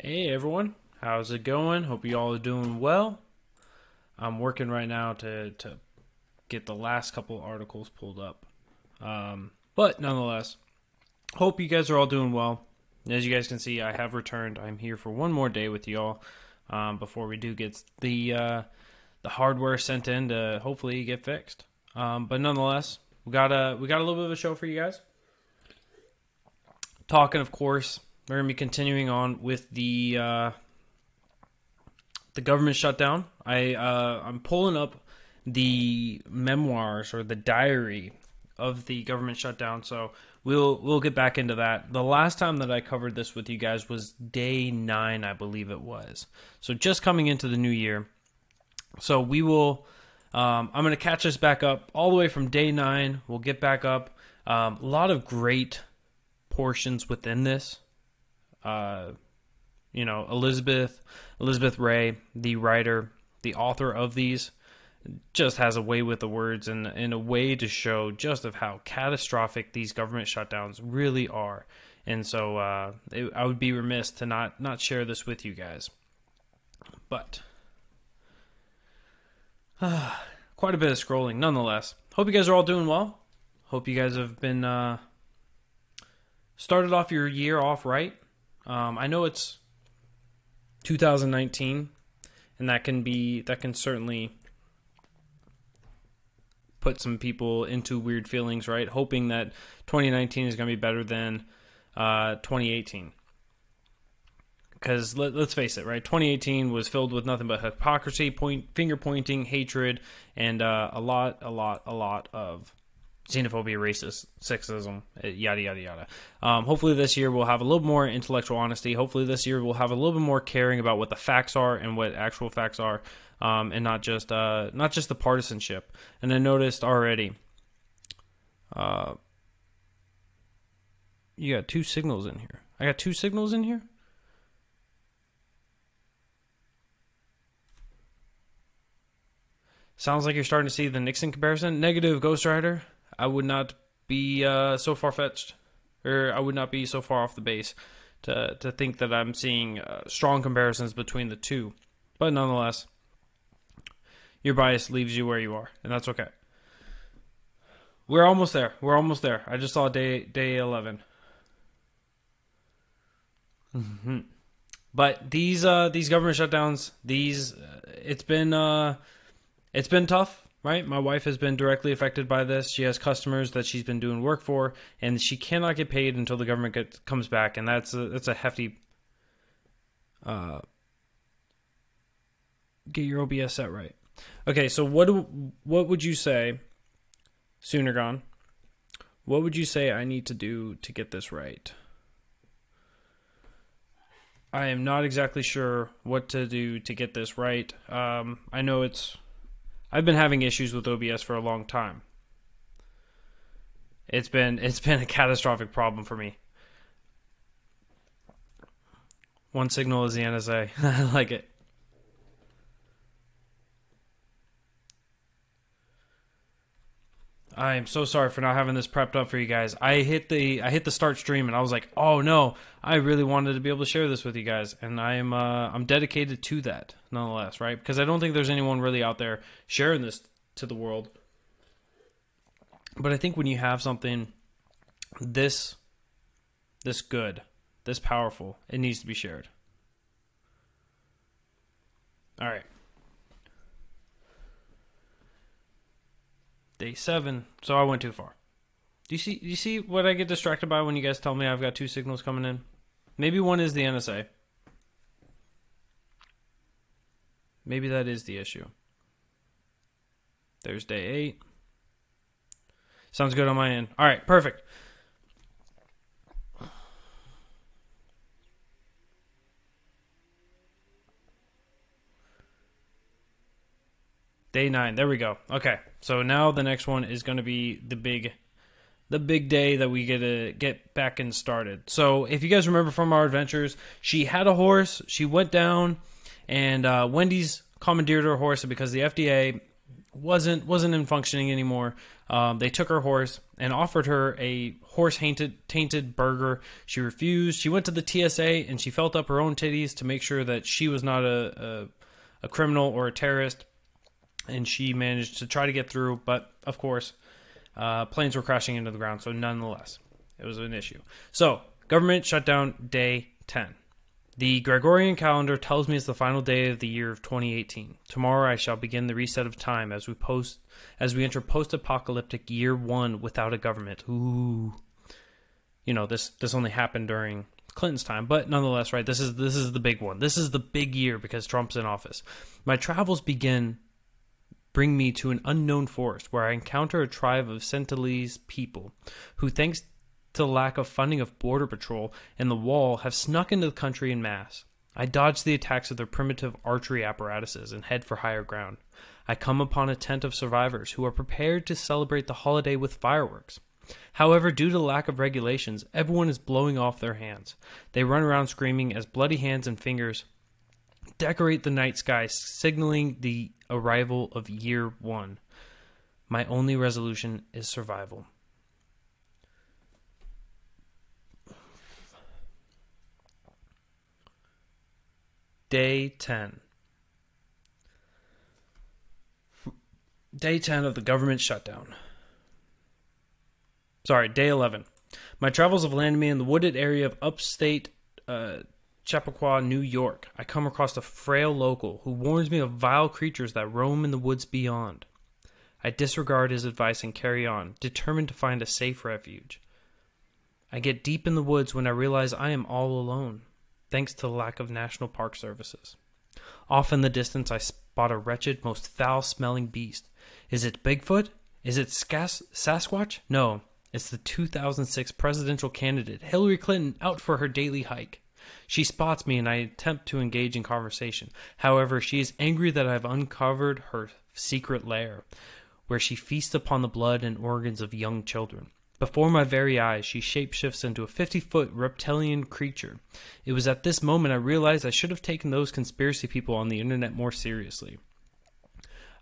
Hey everyone, how's it going? Hope you all are doing well. I'm working right now to get the last couple articles pulled up. But nonetheless, hope you guys are all doing well. As you guys can see, I have returned. I'm here for one more day with y'all before we do get the hardware sent in to hopefully get fixed. But nonetheless, we got a little bit of a show for you guys. Talking, of course, we're gonna be continuing on with the government shutdown. I'm pulling up the memoirs or the diary of the government shutdown, so we'll get back into that. The last time that I covered this with you guys was day 9, I believe it was. So just coming into the new year. So we will. I'm going to catch us back up all the way from day 9. We'll get back up. A lot of great portions within this. Elizabeth Ray, the writer, the author of these, just has a way with the words and a way to show just of how catastrophic these government shutdowns really are. And so I would be remiss to not share this with you guys. But quite a bit of scrolling nonetheless. Hope you guys are all doing well. Hope you guys have been started off your year off right. I know it's 2019, and that can certainly put some people into weird feelings, right? Hoping that 2019 is going to be better than 2018. Because let's face it, right? 2018 was filled with nothing but hypocrisy, finger pointing, hatred, and a lot of xenophobia, racist, sexism, yada, yada, yada. Hopefully this year we'll have a little more intellectual honesty. Hopefully this year we'll have a little bit more caring about what the facts are and what actual facts are, and not just the partisanship. And I noticed already, you got 2 signals in here. I got 2 signals in here? Sounds like you're starting to see the Nixon comparison. Negative, Ghost Rider. I would not be so far-fetched, or I would not be so far off the base to think that I'm seeing strong comparisons between the two. But nonetheless, your bias leaves you where you are, and that's okay. We're almost there. I just saw day 11. Mm-hmm. But these government shutdowns, it's been tough. Right, my wife has been directly affected by this. She has customers that she's been doing work for, and she cannot get paid until the government comes back, and that's a hefty. Get your OBS set right. Okay, so what would you say, Sooner Gone? What would you say I need to do to get this right? I am not exactly sure what to do to get this right. I know I've been having issues with OBS for a long time. It's been a catastrophic problem for me. One signal is the NSA. I like it. I am so sorry for not having this prepped up for you guys. I hit the start stream and I was like, oh no, I really wanted to be able to share this with you guys, and I'm dedicated to that nonetheless, right? Because I don't think there's anyone really out there sharing this to the world. But I think when you have something this good, this powerful, it needs to be shared. All right. Day 7. So I went too far. Do you see what I get distracted by when you guys tell me I've got 2 signals coming in? Maybe one is the NSA. Maybe that is the issue. There's day 8. Sounds good on my end. All right, perfect. Day 9. There we go. Okay. So now the next one is going to be the big day that we get to get back and started. So if you guys remember from our adventures, she had a horse. She went down, and Wendy's commandeered her horse because the FDA wasn't in functioning anymore. They took her horse and offered her a horse tainted burger. She refused. She went to the TSA and she felt up her own titties to make sure that she was not a criminal or a terrorist. And she managed to try to get through, but of course, planes were crashing into the ground. So nonetheless, it was an issue. So government shutdown day 10. The Gregorian calendar tells me it's the final day of the year of 2018. Tomorrow I shall begin the reset of time as we enter post-apocalyptic year 1 without a government. Ooh. You know, this only happened during Clinton's time, but nonetheless, right, this is the big one. This is the big year because Trump's in office. My travels bring me to an unknown forest where I encounter a tribe of Sentinelese people who, thanks to the lack of funding of Border Patrol and the wall, have snuck into the country en masse. I dodge the attacks of their primitive archery apparatuses and head for higher ground. I come upon a tent of survivors who are prepared to celebrate the holiday with fireworks. However, due to lack of regulations, everyone is blowing off their hands. They run around screaming as bloody hands and fingers decorate the night sky, signaling the arrival of year 1. My only resolution is survival. Day 10. Day 10 of the government shutdown. Sorry, day 11. My travels have landed me in the wooded area of upstate Chappaqua, New York. I come across a frail local who warns me of vile creatures that roam in the woods beyond. I disregard his advice and carry on, determined to find a safe refuge. I get deep in the woods when I realize I am all alone, thanks to the lack of national park services. Off in the distance, I spot a wretched, most foul-smelling beast. Is it Bigfoot? Is it Sasquatch? No, it's the 2006 presidential candidate, Hillary Clinton, out for her daily hike. She spots me and I attempt to engage in conversation. However, she is angry that I have uncovered her secret lair, where she feasts upon the blood and organs of young children. Before my very eyes, she shapeshifts into a 50-foot reptilian creature. It was at this moment I realized I should have taken those conspiracy people on the internet more seriously.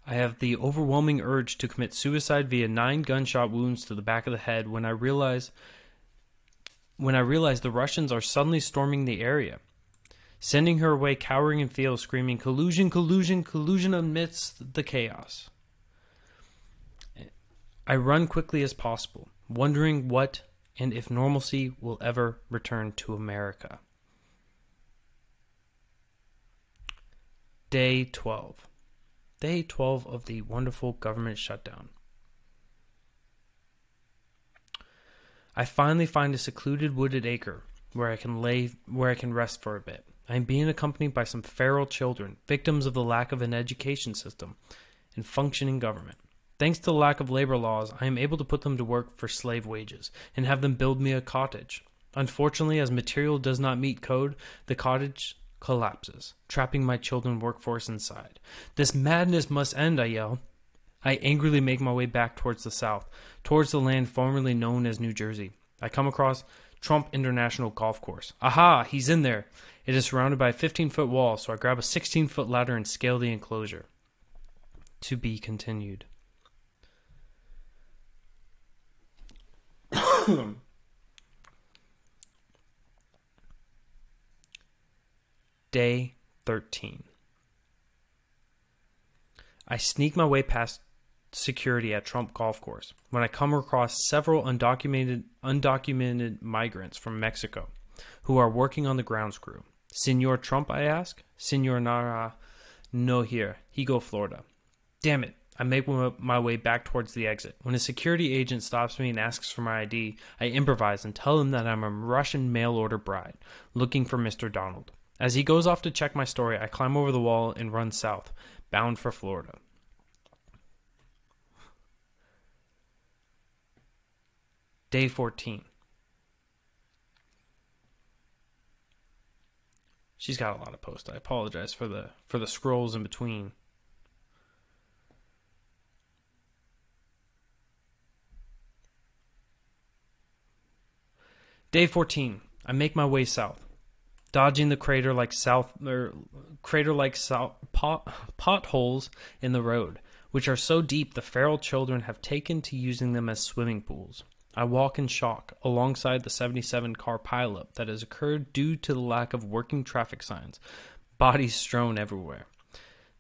I have the overwhelming urge to commit suicide via 9 gunshot wounds to the back of the head when I realize the Russians are suddenly storming the area, sending her away cowering in field, screaming, "Collusion, collusion, collusion," amidst the chaos. I run quickly as possible, wondering what and if normalcy will ever return to America. Day 12. Day 12 of the wonderful government shutdown. I finally find a secluded wooded acre where I can rest for a bit. I am being accompanied by some feral children, victims of the lack of an education system and functioning government. Thanks to the lack of labor laws, I am able to put them to work for slave wages and have them build me a cottage. Unfortunately, as material does not meet code, the cottage collapses, trapping my children workforce inside. This madness must end, I yell. I angrily make my way back towards the south, towards the land formerly known as New Jersey. I come across Trump International Golf Course. Aha! He's in there. It is surrounded by a 15-foot wall, so I grab a 16-foot ladder and scale the enclosure. To be continued. Day 13. I sneak my way past security at Trump Golf Course when I come across several undocumented migrants from Mexico who are working on the grounds crew. Senor Trump, I ask. Senor Nara, no here. He go Florida. Damn it. I make my way back towards the exit. When a security agent stops me and asks for my ID, I improvise and tell him that I'm a Russian mail-order bride looking for Mr. Donald. As he goes off to check my story, I climb over the wall and run south, bound for Florida. Day 14. She's got a lot of posts. I apologize for the scrolls in between. Day 14. I make my way south, dodging the potholes in the road. which are so deep the feral children have taken to using them as swimming pools. I walk in shock alongside the 77-car pileup that has occurred due to the lack of working traffic signs, bodies strewn everywhere,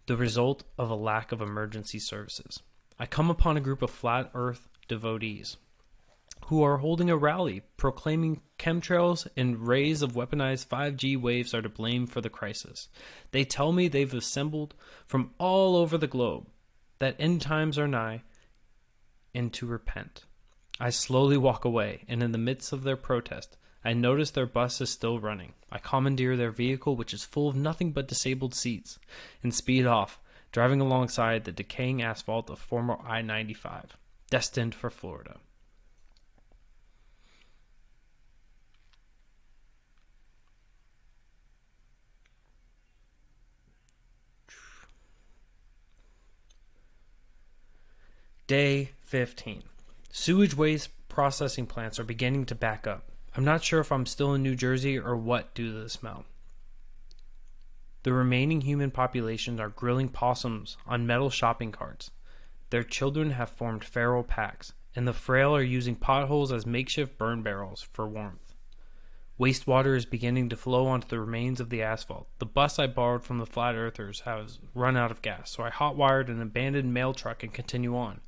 the result of a lack of emergency services. I come upon a group of flat earth devotees who are holding a rally proclaiming chemtrails and rays of weaponized 5G waves are to blame for the crisis. They tell me they've assembled from all over the globe, that end times are nigh, and to repent. I slowly walk away, and in the midst of their protest, I notice their bus is still running. I commandeer their vehicle, which is full of nothing but disabled seats, and speed off, driving alongside the decaying asphalt of former I-95, destined for Florida. Day 15. Sewage waste processing plants are beginning to back up. I'm not sure if I'm still in New Jersey or what due to the smell. The remaining human populations are grilling possums on metal shopping carts. Their children have formed feral packs, and the frail are using potholes as makeshift burn barrels for warmth. Wastewater is beginning to flow onto the remains of the asphalt. The bus I borrowed from the flat earthers has run out of gas, so I hot-wired an abandoned mail truck and continue on.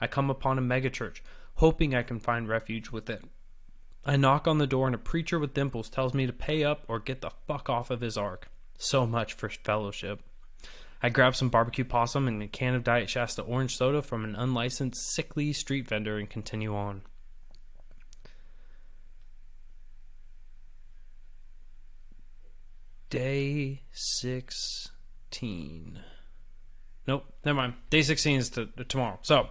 I come upon a megachurch, hoping I can find refuge within. I knock on the door and a preacher with dimples tells me to pay up or get the fuck off of his ark. So much for fellowship. I grab some barbecue possum and a can of Diet Shasta orange soda from an unlicensed, sickly street vendor and continue on. Day 16. Nope, never mind. Day 16 is tomorrow. So,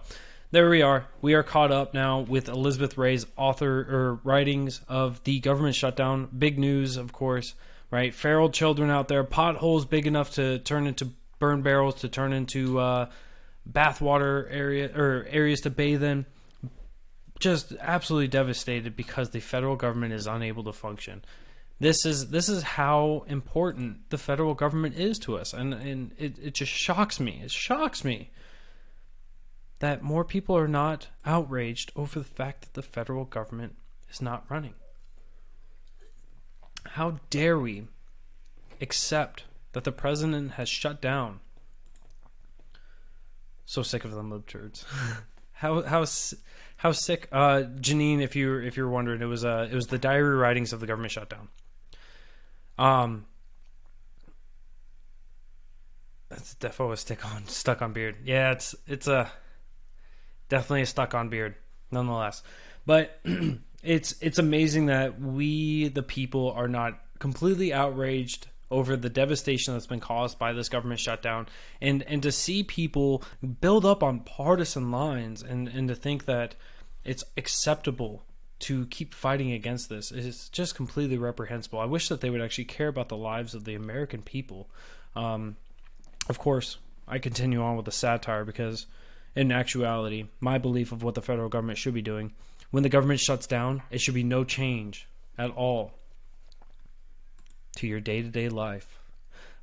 there we are. We are caught up now with Elizabeth Ray's writings of the government shutdown. Big news, of course, right? Feral children out there, potholes big enough to turn into burn barrels, to turn into bathwater areas to bathe in. Just absolutely devastated because the federal government is unable to function. This is how important the federal government is to us, and it just shocks me. It shocks me that more people are not outraged over the fact that the federal government is not running. How dare we accept that the president has shut down? So sick of them libturds. How sick? Janine, if you're wondering, it was the diary writings of the government shutdown. That's definitely stuck on beard. Yeah, it's a definitely a stuck on beard, nonetheless. But it's amazing that we, the people, are not completely outraged over the devastation that's been caused by this government shutdown, and to see people build up on partisan lines and to think that it's acceptable to keep fighting against this is just completely reprehensible. I wish that they would actually care about the lives of the American people. Of course, I continue on with the satire because, in actuality, my belief of what the federal government should be doing, when the government shuts down, it should be no change at all to your day-to-day life.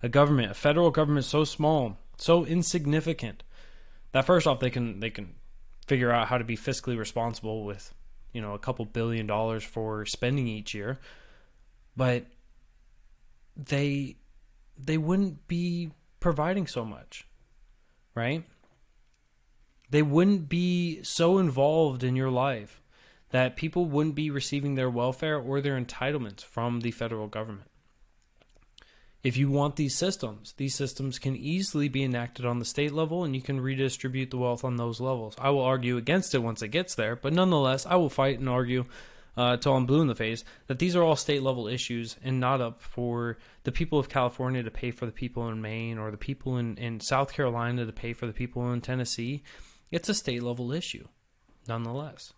A federal government so small, so insignificant, that first off they can figure out how to be fiscally responsible with, a couple $1 billion for spending each year, but they wouldn't be providing so much, right? They wouldn't be so involved in your life that people wouldn't be receiving their welfare or their entitlements from the federal government. If you want these systems can easily be enacted on the state level, and you can redistribute the wealth on those levels. I will argue against it once it gets there, but nonetheless, I will fight and argue till I'm blue in the face that these are all state level issues and not up for the people of California to pay for the people in Maine or the people in South Carolina to pay for the people in Tennessee. It's a state level issue, nonetheless.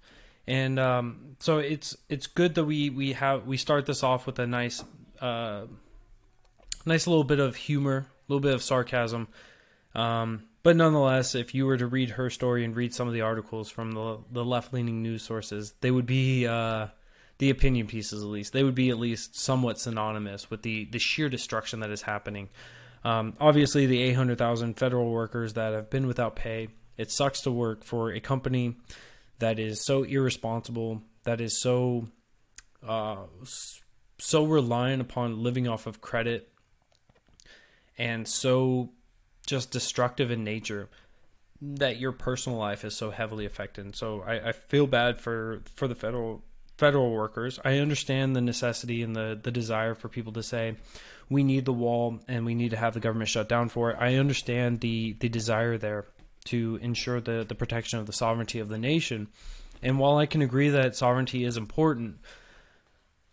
And so it's good that we start this off with a nice little bit of humor, a little bit of sarcasm. But nonetheless, if you were to read her story and read some of the articles from the left-leaning news sources, they would be, the opinion pieces at least, they would be at least somewhat synonymous with the sheer destruction that is happening Obviously, the 800,000 federal workers that have been without pay, it sucks to work for a company that is so irresponsible, that is so so reliant upon living off of credit, and so just destructive in nature that your personal life is so heavily affected. So I feel bad for the federal workers. I understand the necessity and the desire for people to say we need the wall and we need to have the government shut down for it. I understand the desire there to ensure the protection of the sovereignty of the nation. And while I can agree that sovereignty is important,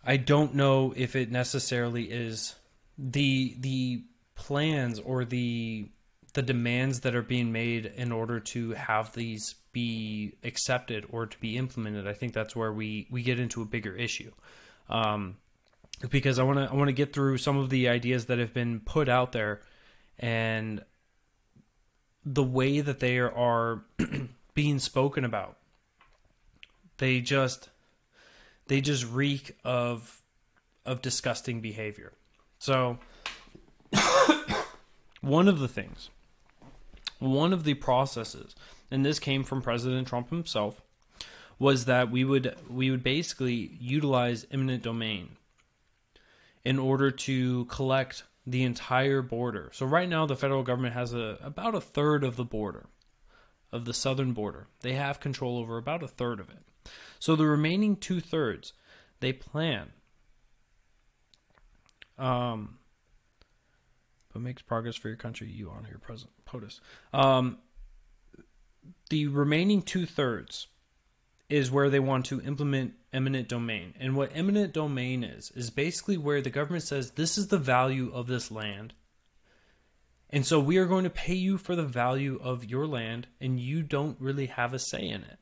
I don't know if it necessarily is the plans or the demands that are being made in order to have these be accepted or to be implemented. I think that's where we get into a bigger issue, because I want to get through some of the ideas that have been put out there and the way that they are being spoken about. They just reek of disgusting behavior. So one of the processes, and this came from President Trump himself, was that we would basically utilize eminent domain in order to collect the entire border. So right now the federal government has about a third of the border, of the southern border. They have control over about a third of it. So the remaining 2/3, they plan. But makes progress for your country, you honor your present POTUS. The remaining 2/3 is where they want to implement eminent domain. And what eminent domain is basically where the government says, this is the value of this land. And so we are going to pay you for the value of your land, and you don't really have a say in it.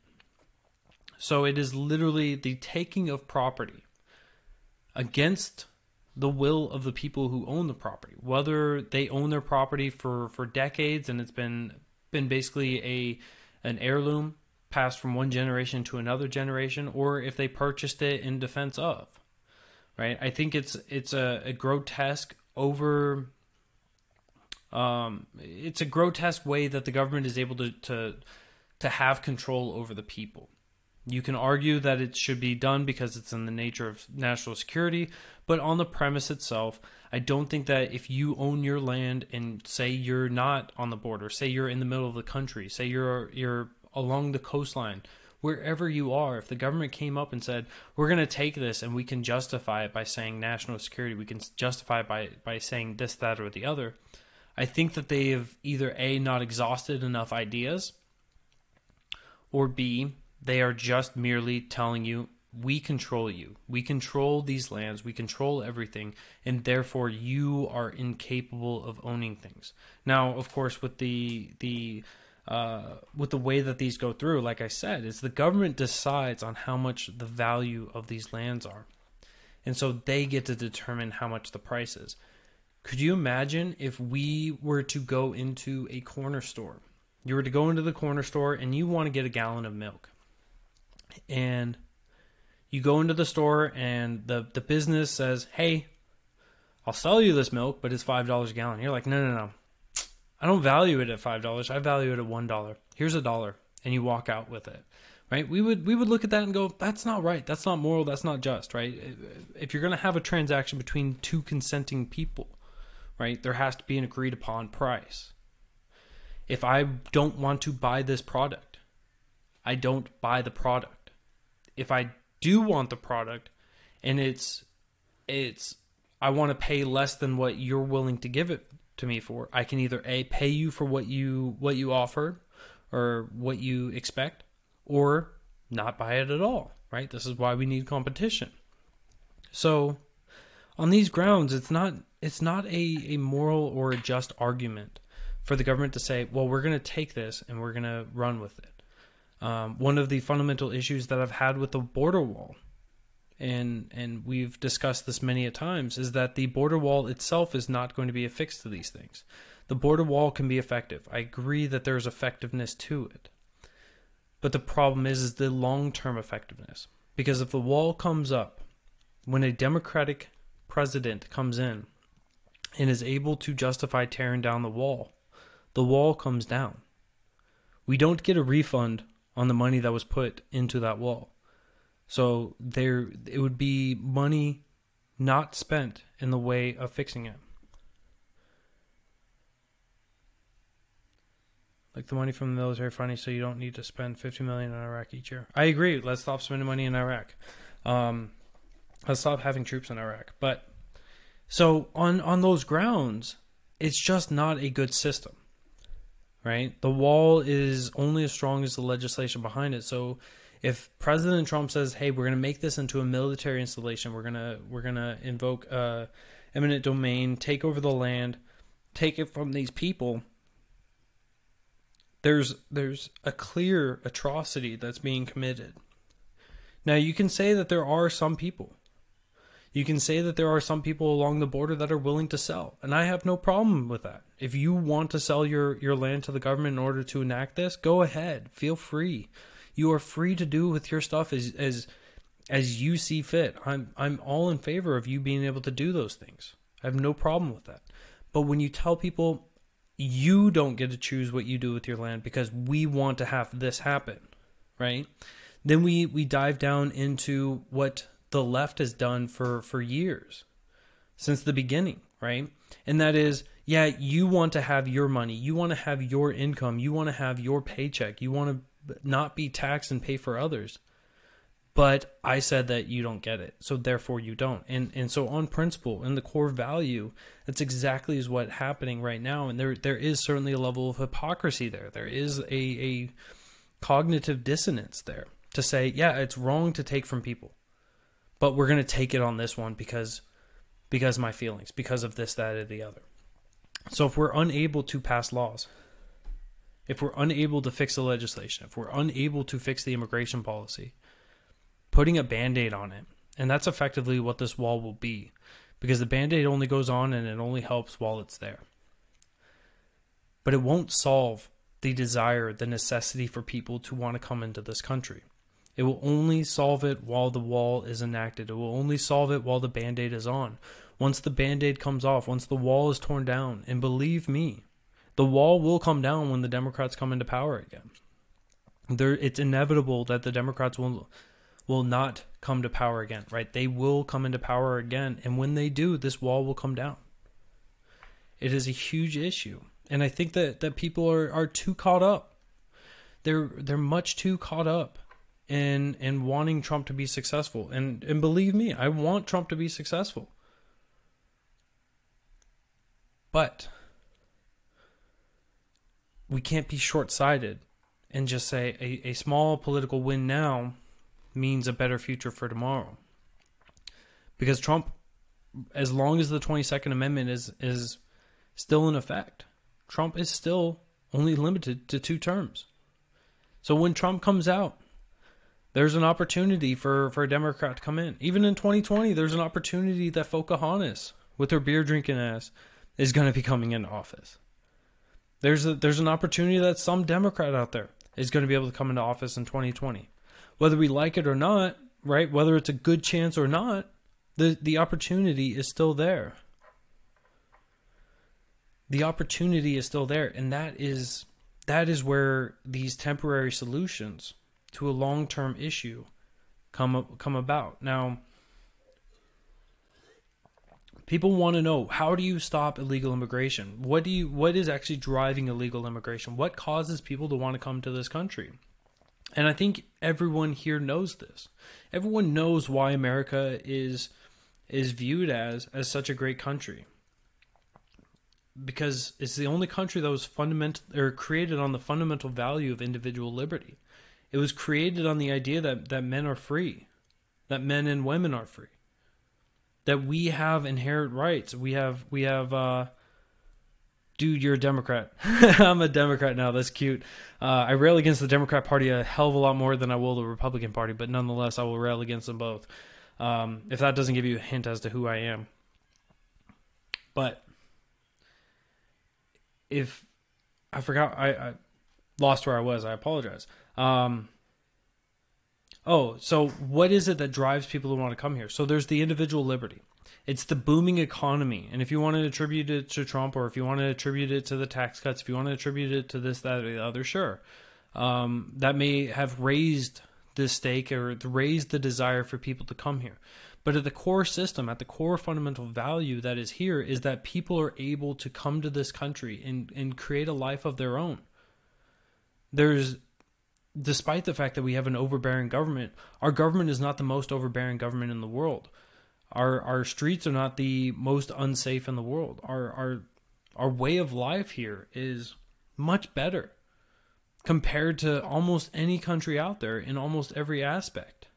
So it is literally the taking of property against the will of the people who own the property, whether they own their property for decades and it's been basically an heirloom passed from one generation to another generation, or if they purchased it in defense of, right? I think it's a grotesque it's a grotesque way that the government is able to have control over the people. You can argue that it should be done because it's in the nature of national security, but on the premise itself, I don't think that if you own your land and say you're not on the border, say you're in the middle of the country, say you're along the coastline, wherever you are, if the government came up and said, we're going to take this and we can justify it by saying national security, we can justify it by saying this, that, or the other, I think that they have either A, not exhausted enough ideas, or B, they are just merely telling you, we control you. We control these lands. We control everything. And therefore, you are incapable of owning things. Now, of course, with the way that these go through, like I said, is the government decides on how much the value of these lands are. And so they get to determine how much the price is. Could you imagine if we were to go into a corner store? You were to go into the corner store and you want to get a gallon of milk. And you go into the store and the business says, hey, I'll sell you this milk, but it's $5 a gallon. You're like, no. I don't value it at $5. I value it at $1. Here's $1. And you walk out with it, right? We would look at that and go, that's not right. That's not moral. That's not just, right? If you're going to have a transaction between two consenting people, right, there has to be an agreed upon price. If I don't want to buy this product, I don't buy the product. If I do want the product and it's I want to pay less than what you're willing to give it to me for, I can either A, pay you for what you offer or what you expect, or not buy it at all, right? This is why we need competition. So on these grounds, it's not a moral or a just argument for the government to say, well, we're going to take this and we're going to run with it. One of the fundamental issues that I've had with the border wall, and we've discussed this many a times, is that the border wall itself is not going to be affixed to these things. The border wall can be effective. I agree that there's effectiveness to it. But the problem is the long-term effectiveness. Because if the wall comes up, when a Democratic president comes in and is able to justify tearing down the wall comes down. We don't get a refund on the money that was put into that wall. So it would be money not spent in the way of fixing it. Like the money from the military funding, so you don't need to spend $50 million in Iraq each year. I agree. Let's stop spending money in Iraq. Let's stop having troops in Iraq. But so on those grounds, it's just not a good system, right? The wall is only as strong as the legislation behind it. So if President Trump says, "Hey, we're going to make this into a military installation. We're gonna invoke eminent domain, take over the land, take it from these people," there's a clear atrocity that's being committed. Now, you can say that there are some people. You can say that there are some people along the border that are willing to sell, and I have no problem with that. If you want to sell your land to the government in order to enact this, go ahead. Feel free. You are free to do with your stuff as you see fit. I'm all in favor of you being able to do those things. I have no problem with that. But when you tell people you don't get to choose what you do with your land because we want to have this happen, right? Then we dive down into what the left has done for years, since the beginning, right? And that is, yeah, you want to have your money, you want to have your income, you want to have your paycheck, you want to not be taxed and pay for others. But I said that you don't get it, so therefore you don't. And so on principle, in the core value, that's exactly is what's happening right now. And there is certainly a level of hypocrisy there. There is a cognitive dissonance there to say, yeah, it's wrong to take from people, but we're going to take it on this one because my feelings, because of this, that, or the other. So if we're unable to pass laws, if we're unable to fix the legislation, if we're unable to fix the immigration policy, putting a Band-Aid on it, and that's effectively what this wall will be, because the Band-Aid only goes on and it only helps while it's there. But it won't solve the desire, the necessity for people to want to come into this country. It will only solve it while the wall is enacted. It will only solve it while the Band-Aid is on. Once the Band-Aid comes off, once the wall is torn down, and believe me, the wall will come down when the Democrats come into power again. It's inevitable that the Democrats will not come to power again, right? They will come into power again, and when they do, this wall will come down. It is a huge issue, and I think that people are too caught up. They're much too caught up in wanting Trump to be successful, and believe me, I want Trump to be successful. But we can't be short-sighted and just say a small political win now means a better future for tomorrow. Because Trump, as long as the 22nd Amendment is still in effect, Trump is still only limited to 2 terms. So when Trump comes out, there's an opportunity for a Democrat to come in. Even in 2020, there's an opportunity that Pocahontas, with her beer drinking ass, is going to be coming into office. There's an opportunity that some Democrat out there is going to be able to come into office in 2020. Whether we like it or not, right? Whether it's a good chance or not, the opportunity is still there. The opportunity is still there, and that is where these temporary solutions to a long-term issue come about. Now, people want to know, how do you stop illegal immigration? What is actually driving illegal immigration? What causes people to want to come to this country? And I think everyone here knows this. Everyone knows why America is viewed as such a great country. Because it's the only country that was created on the fundamental value of individual liberty. It was created on the idea that men are free, that men and women are free, that we have inherent rights. We have dude, you're a Democrat. I'm a Democrat now. That's cute. I rail against the Democrat Party a hell of a lot more than I will the Republican Party, but nonetheless, I will rail against them both. If that doesn't give you a hint as to who I am. But if I forgot, I lost where I was. I apologize. Oh, so what is it that drives people to want to come here? So there's the individual liberty. It's the booming economy. And if you want to attribute it to Trump, or if you want to attribute it to the tax cuts, if you want to attribute it to this, that, or the other, sure. That may have raised the stake or raised the desire for people to come here. But at the core system, at the core fundamental value that is here, is that people are able to come to this country and create a life of their own. Despite the fact that we have an overbearing government, our government is not the most overbearing government in the world. Our streets are not the most unsafe in the world. Our way of life here is much better compared to almost any country out there in almost every aspect.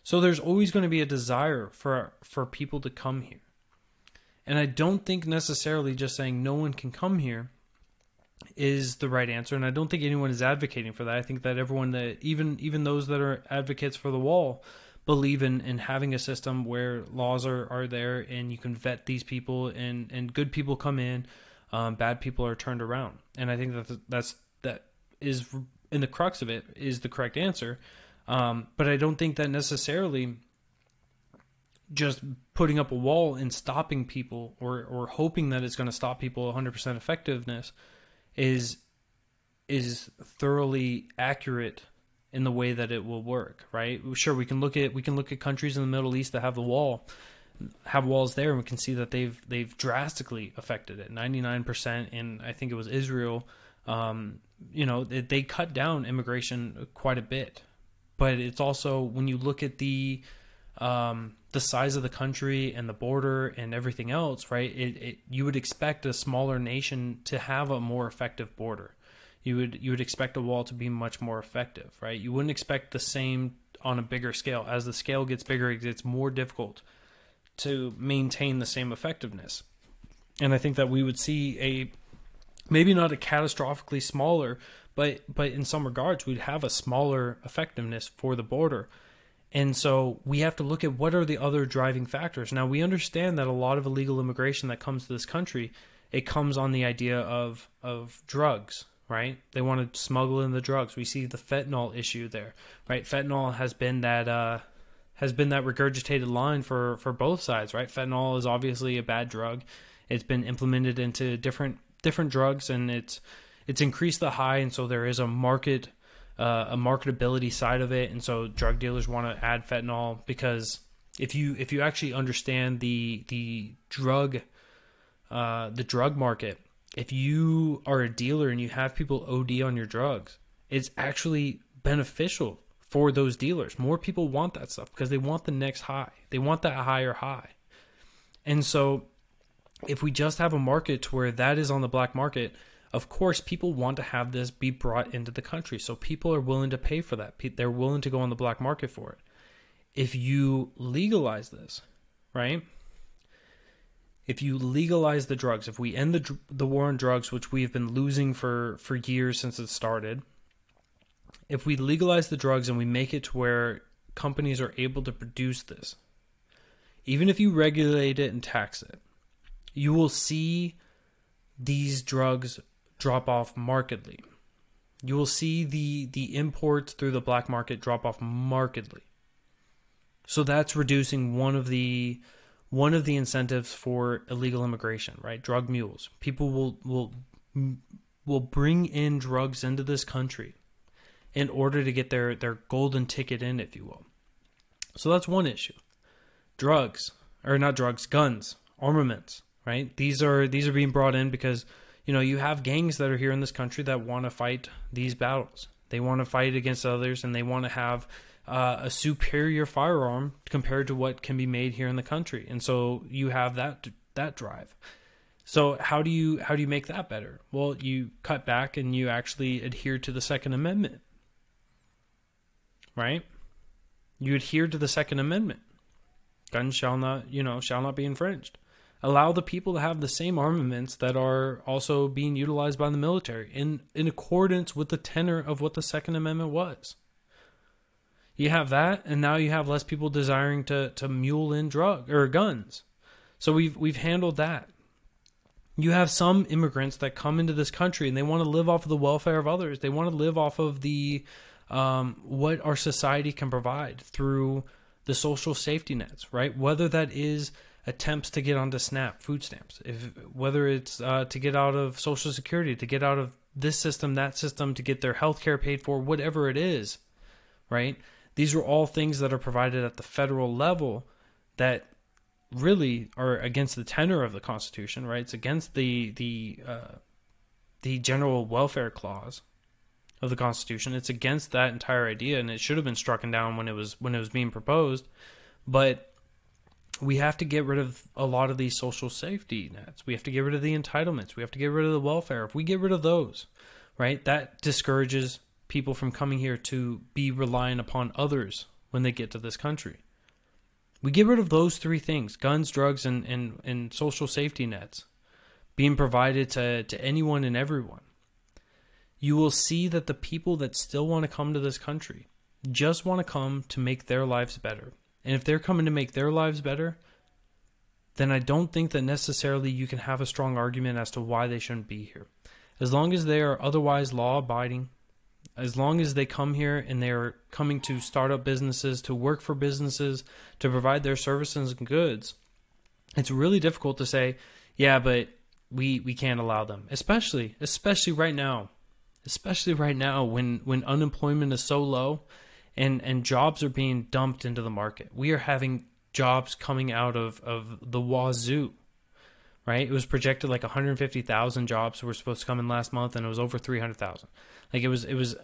So there's always going to be a desire for people to come here. And I don't think necessarily just saying no one can come here is the right answer, and I don't think anyone is advocating for that. I think that everyone, that even those that are advocates for the wall, believe in having a system where laws are there and you can vet these people, and good people come in, bad people are turned around. And I think that is in the crux of it is the correct answer. But I don't think that necessarily just putting up a wall and stopping people or hoping that it's going to stop people 100% effectiveness is thoroughly accurate in the way that it will work, right? Sure, we can look at countries in the Middle East that have walls there, and we can see that they've drastically affected it. 99%, and I think it was Israel. They cut down immigration quite a bit, but it's also, when you look at the size of the country and the border and everything else, right? You would expect a smaller nation to have a more effective border. You would expect a wall to be much more effective, right? You wouldn't expect the same on a bigger scale. As the scale gets bigger, it gets more difficult to maintain the same effectiveness. And I think that we would see maybe not a catastrophically smaller, but in some regards, we'd have a smaller effectiveness for the border. And so we have to look at what are the other driving factors. Now, we understand that a lot of illegal immigration that comes to this country, it comes on the idea of drugs, right? They want to smuggle in the drugs. We see the fentanyl issue there, right? Fentanyl has been that regurgitated line for both sides, right? Fentanyl is obviously a bad drug. It's been implemented into different drugs, and it's increased the high, and so there is a marketability side of it, and so drug dealers want to add fentanyl, because if you actually understand the drug market, if you are a dealer and you have people OD on your drugs, it's actually beneficial for those dealers. More people want that stuff because they want the next high. They want that higher high. And so if we just have a market to where that is on the black market, of course, people want to have this be brought into the country. So people are willing to pay for that. They're willing to go on the black market for it. If you legalize this, right? If you legalize the drugs, if we end the war on drugs, which we've been losing for years since it started, if we legalize the drugs and we make it to where companies are able to produce this, even if you regulate it and tax it, you will see these drugs drop off markedly. You will see the imports through the black market drop off markedly. So that's reducing one of the incentives for illegal immigration, right? Drug mules. People will bring in drugs into this country in order to get their golden ticket in, if you will. So that's one issue. Guns, armaments, right? These are being brought in because, you have gangs that are here in this country that want to fight these battles. They want to fight against others, and they want to have a superior firearm compared to what can be made here in the country. And so you have that drive. So how do you make that better? Well, you cut back and you actually adhere to the Second Amendment, right? You adhere to the Second Amendment. Guns shall not be infringed. Allow the people to have the same armaments that are also being utilized by the military in accordance with the tenor of what the Second Amendment was. You have that, and now you have less people desiring to mule in guns. So we've handled that. You have some immigrants that come into this country and they want to live off of the welfare of others. They want to live off of the what our society can provide through the social safety nets, right? Whether that is attempts to get onto SNAP, food stamps, whether it's to get out of Social Security, to get out of this system, that system, to get their health care paid for, whatever it is, right? These are all things that are provided at the federal level that really are against the tenor of the Constitution, right? It's against the general welfare clause of the Constitution. It's against that entire idea, and it should have been struck down when it was being proposed. But we have to get rid of a lot of these social safety nets. We have to get rid of the entitlements. We have to get rid of the welfare. If we get rid of those, right, that discourages people from coming here to be reliant upon others when they get to this country. We get rid of those three things: guns, drugs, and social safety nets being provided to anyone and everyone. You will see that the people that still want to come to this country just want to come to make their lives better. And if they're coming to make their lives better, then I don't think that necessarily you can have a strong argument as to why they shouldn't be here. As long as they are otherwise law-abiding, as long as they come here and they are coming to start up businesses, to work for businesses, to provide their services and goods, it's really difficult to say, yeah, but we can't allow them. Especially right now. Especially right now when unemployment is so low and jobs are being dumped into the market. We are having jobs coming out of the wazoo, right? It was projected like 150,000 jobs were supposed to come in last month, and it was over 300,000. Like it was.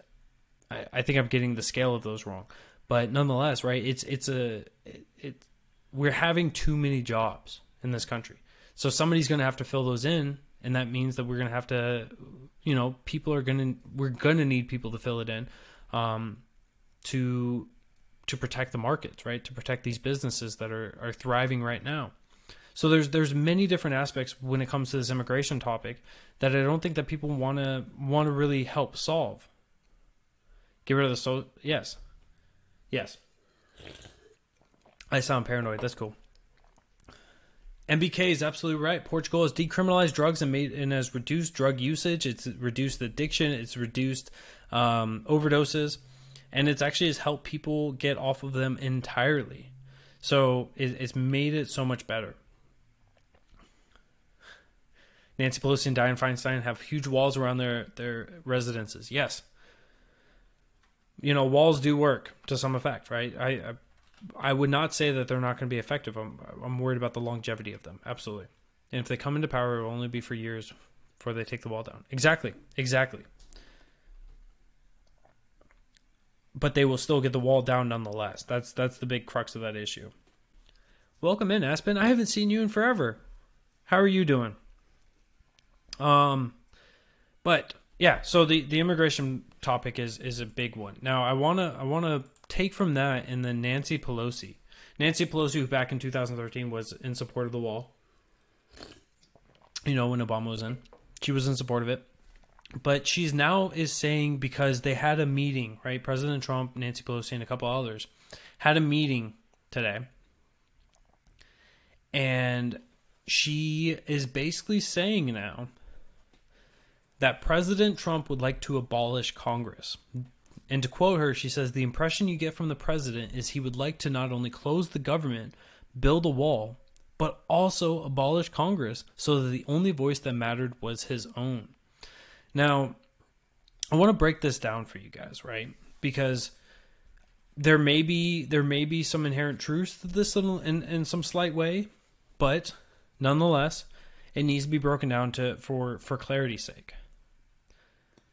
I think I'm getting the scale of those wrong, but nonetheless, right? We're having too many jobs in this country, so somebody's going to have to fill those in, and that means that we're going to have to, we're going to need people to fill it in, to protect the markets, right? To protect these businesses that are thriving right now. So there's many different aspects when it comes to this immigration topic that I don't think that people want to really help solve. Get rid of the yes. I sound paranoid. That's cool. MBK is absolutely right. Portugal has decriminalized drugs and has reduced drug usage. It's reduced addiction. It's reduced overdoses, and it's actually has helped people get off of them entirely. So it's made it so much better. Nancy Pelosi and Dianne Feinstein have huge walls around their residences. Yes. Walls do work to some effect, right? I would not say that they're not going to be effective. I'm worried about the longevity of them. Absolutely. And if they come into power, it will only be for years before they take the wall down. Exactly. But they will still get the wall down nonetheless. That's the big crux of that issue. Welcome in, Aspen. I haven't seen you in forever. How are you doing? But yeah, so the immigration topic is a big one. Now I wanna take from that and then Nancy Pelosi, who back in 2013 was in support of the wall. When Obama was in, she was in support of it. But she's now is saying, because they had a meeting, right? President Trump, Nancy Pelosi, and a couple others had a meeting today. And she is basically saying now that President Trump would like to abolish Congress. And to quote her, she says, "The impression you get from the president is he would like to not only close the government, build a wall, but also abolish Congress so that the only voice that mattered was his own." Now, I want to break this down for you guys, right? Because there may be some inherent truth to this in some slight way, but nonetheless, it needs to be broken down for clarity's sake.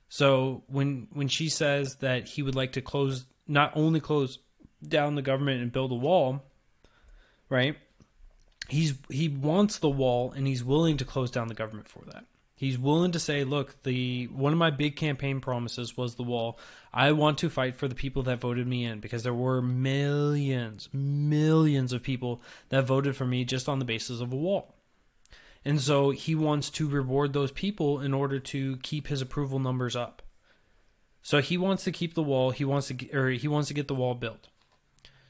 So when she says that he would like to not only close down the government and build a wall, right? He wants the wall, and he's willing to close down the government for that. He's willing to say, look, one of my big campaign promises was the wall. I want to fight for the people that voted me in, because there were millions of people that voted for me just on the basis of a wall. And so he wants to reward those people in order to keep his approval numbers up. So he wants to keep the wall. He wants to get the wall built.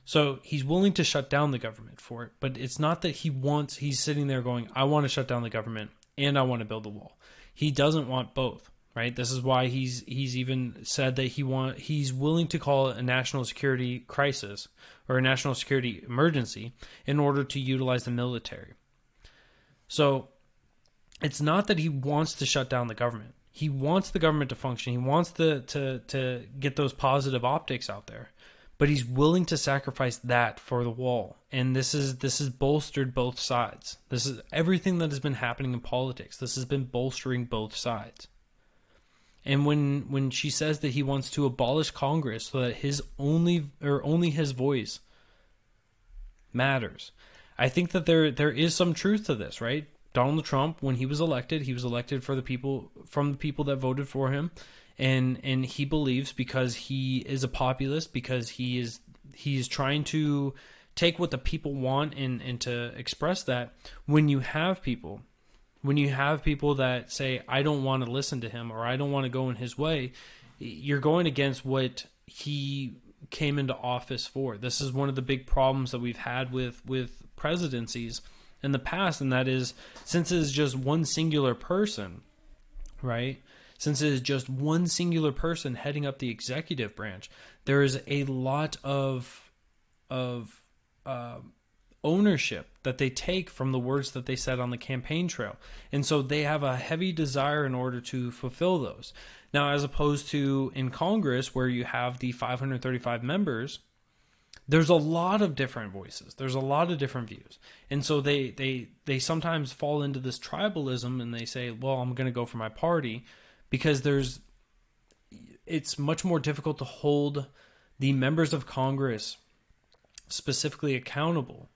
So he's willing to shut down the government for it. But it's not that he's sitting there going, I want to shut down the government and I want to build the wall. He doesn't want both. right? This is why he's even said that he's willing to call it a national security crisis or a national security emergency in order to utilize the military. So it's not that he wants to shut down the government. He wants the government to function. He wants to get those positive optics out there. But he's willing to sacrifice that for the wall. And this is bolstered both sides. This is everything that has been happening in politics. This has been bolstering both sides. And when she says that he wants to abolish Congress so that only his voice matters, I think that there is some truth to this, right? Donald Trump, when he was elected for the people, from the people that voted for him, and he believes, because he is a populist, because he is trying to take what the people want and to express that. When you have people that say, I don't want to listen to him, or I don't want to go in his way, you're going against what he came into office for. This is one of the big problems that we've had with presidencies in the past, and that is, since it is just one singular person, right? Since it is just one singular person heading up the executive branch, there is a lot of ownership that they take from the words that they said on the campaign trail. And so they have a heavy desire in order to fulfill those. Now, as opposed to in Congress, where you have the 535 members, there's a lot of different voices. There's a lot of different views. And so they sometimes fall into this tribalism, and they say, well, I'm going to go for my party, because it's much more difficult to hold the members of Congress specifically accountable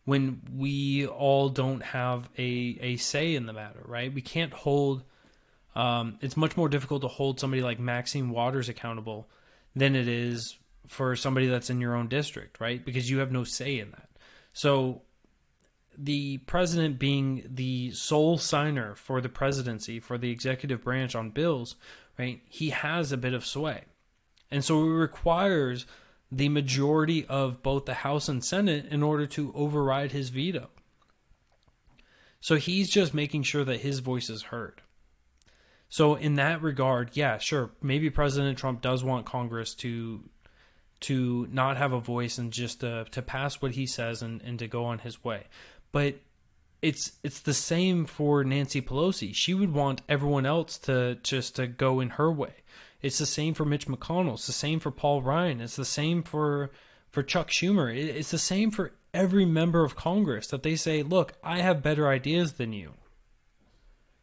when we all don't have a say in the matter, right? We can't hold, it's much more difficult to hold somebody like Maxine Waters accountable than it is for somebody that's in your own district, right? Because you have no say in that. So the president, being the sole signer for the presidency, for the executive branch on bills, right, he has a bit of sway. And so it requires the majority of both the House and Senate in order to override his veto. So he's just making sure that his voice is heard. So in that regard, yeah, sure, maybe President Trump does want Congress to not have a voice and just to pass what he says and to go on his way. But it's the same for Nancy Pelosi. She would want everyone else to go in her way. It's the same for Mitch McConnell. It's the same for Paul Ryan. It's the same for Chuck Schumer. It's the same for every member of Congress, that they say, look, I have better ideas than you.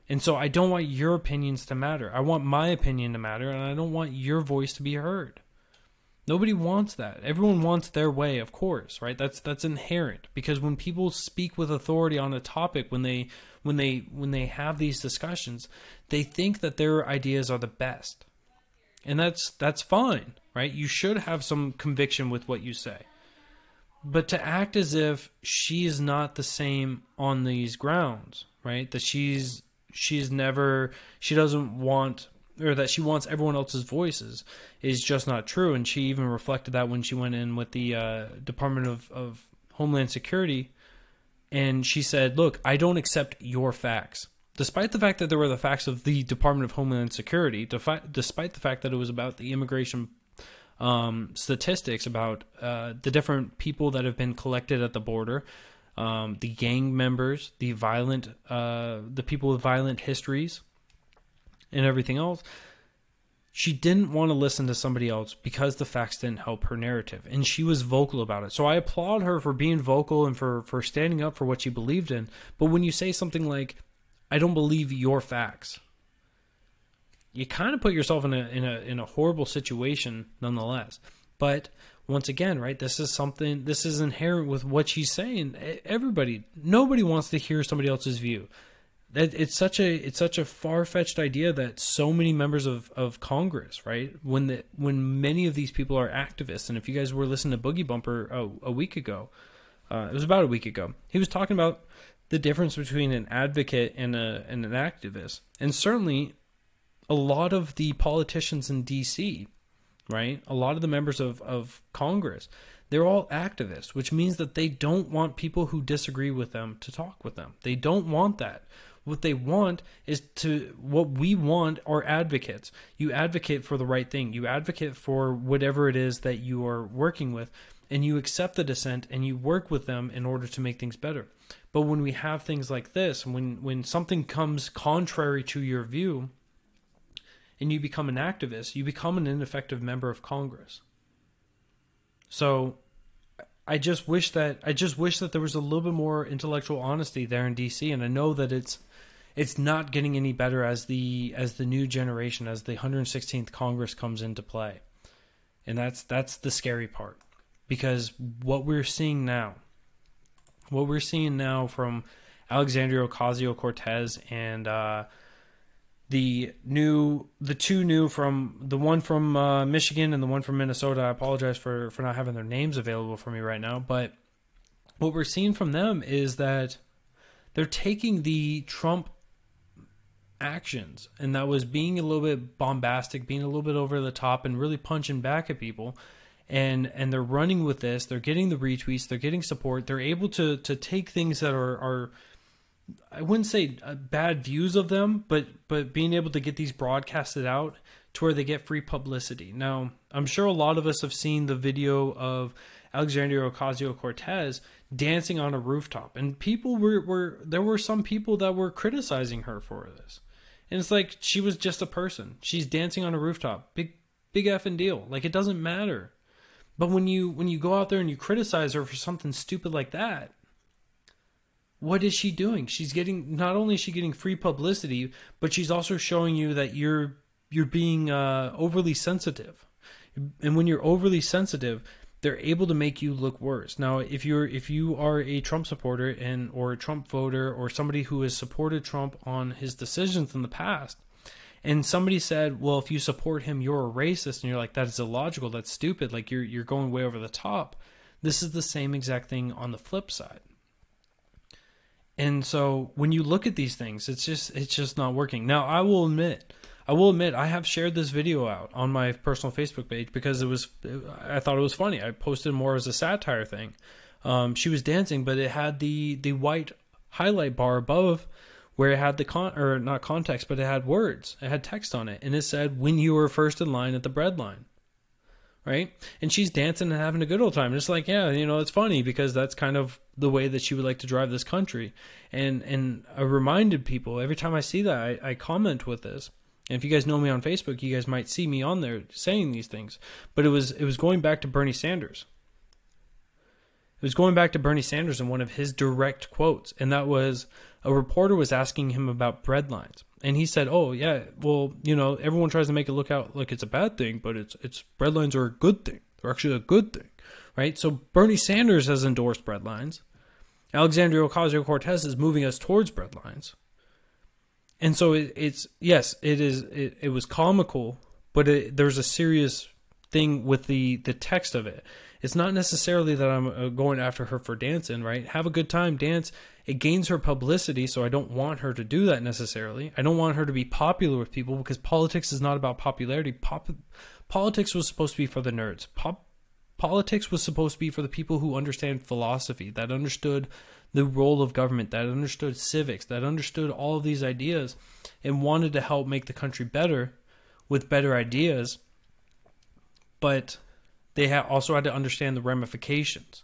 And so I don't want your opinions to matter. I want my opinion to matter, and I don't want your voice to be heard. Nobody wants that. Everyone wants their way, of course, right? That's inherent, because when people speak with authority on a topic, when they have these discussions, they think that their ideas are the best. And that's fine, right? You should have some conviction with what you say. But to act as if she is not the same on these grounds, right? That she doesn't want, or that she wants everyone else's voices, is just not true. And she even reflected that when she went in with the Department of Homeland Security, and she said, look, I don't accept your facts. Despite the fact that there were the facts of the Department of Homeland Security, despite the fact that it was about the immigration statistics, about the different people that have been collected at the border, the gang members, the people with violent histories, and everything else, she didn't want to listen to somebody else because the facts didn't help her narrative, and she was vocal about it. So I applaud her for being vocal and for standing up for what she believed in. But when you say something like, I don't believe your facts, you kind of put yourself in a horrible situation nonetheless. But once again, right, this is inherent with what she's saying. Nobody wants to hear somebody else's view. It's such a far-fetched idea that so many members of Congress, right, when many of these people are activists. And if you guys were listening to Boogie Bumper a week ago, it was about a week ago, he was talking about the difference between an advocate and an activist. And certainly a lot of the politicians in D.C., right, a lot of the members of Congress, they're all activists, which means that they don't want people who disagree with them to talk with them. They don't want that. What they want is what we want are advocates. You advocate for the right thing. You advocate for whatever it is that you are working with, and you accept the dissent and you work with them in order to make things better. But when we have things like this, when something comes contrary to your view and you become an activist, you become an ineffective member of Congress. So I just wish that there was a little bit more intellectual honesty there in DC, and I know that it's not getting any better as the new generation, as the 116th Congress comes into play. And that's the scary part. Because what we're seeing now from Alexandria Ocasio-Cortez and the two new from the one from Michigan and the one from Minnesota. I apologize for not having their names available for me right now, but what we're seeing from them is that they're taking the Trump actions, and that was being a little bit bombastic, being a little bit over the top, and really punching back at people. And they're running with this. They're getting the retweets. They're getting support. They're able to take things that are I wouldn't say bad views of them, but being able to get these broadcasted out to where they get free publicity. Now, I'm sure a lot of us have seen the video of Alexandria Ocasio-Cortez dancing on a rooftop, and people there were some people that were criticizing her for this. And it's like, she was just a person. She's dancing on a rooftop. Big effing deal. Like, it doesn't matter. But when you go out there and you criticize her for something stupid like that, what is she doing? She's getting, not only is she getting free publicity, but she's also showing you that you're being overly sensitive. And when you're overly sensitive, they're able to make you look worse. Now, if you are a Trump supporter or a Trump voter or somebody who has supported Trump on his decisions in the past, and somebody said, well, if you support him, you're a racist, and you're like, that is illogical, that's stupid, like you're going way over the top. This is the same exact thing on the flip side. And so when you look at these things, it's just not working. Now, I will admit I have shared this video out on my personal Facebook page because I thought it was funny. I posted more as a satire thing. She was dancing, but it had the white highlight bar above where it had the not context, but it had words. It had text on it, and it said, "When you were first in line at the bread line." Right? And she's dancing and having a good old time. It's like, yeah, it's funny because that's kind of the way that she would like to drive this country. And I reminded people, every time I see that, I comment with this. And if you guys know me on Facebook, you guys might see me on there saying these things. But it was going back to Bernie Sanders. It was going back to Bernie Sanders in one of his direct quotes. And that was, a reporter was asking him about bread lines. And he said, oh, yeah, well, everyone tries to make it look out like it's a bad thing, but it's bread lines are a good thing. They're actually a good thing, right? So Bernie Sanders has endorsed bread lines. Alexandria Ocasio-Cortez is moving us towards bread lines. And so it was comical, but there's a serious thing with the text of it. It's not necessarily that I'm going after her for dancing, right? Have a good time, dance. It gains her publicity, so I don't want her to do that necessarily. I don't want her to be popular with people because politics is not about popularity. Politics was supposed to be for the nerds. Politics was supposed to be for the people who understand philosophy, that understood the role of government, that understood civics, that understood all of these ideas and wanted to help make the country better with better ideas. But they also had to understand the ramifications.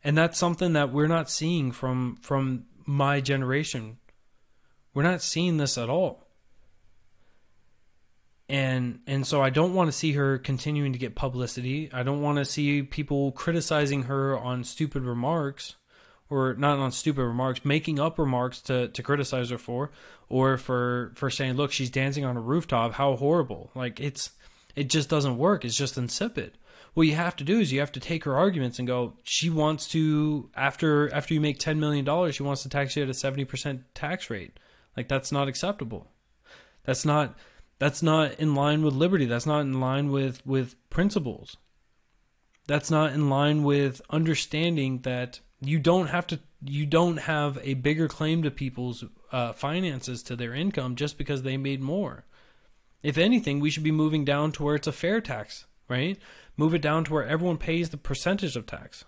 And that's something that we're not seeing from my generation. We're not seeing this at all. And so I don't want to see her continuing to get publicity. I don't want to see people criticizing her on stupid remarks, or not on stupid remarks, making up remarks to criticize her for, or for saying, look, she's dancing on a rooftop, how horrible. Like, it just doesn't work. It's just insipid. What you have to do is you have to take her arguments and go, she wants to, after you make $10 million, she wants to tax you at a 70% tax rate. Like, that's not acceptable. That's not in line with liberty. That's not in line with principles. That's not in line with understanding that you don't have a bigger claim to people's finances, to their income, just because they made more. If anything, we should be moving down to where it's a fair tax, right? Move it down to where everyone pays the percentage of tax.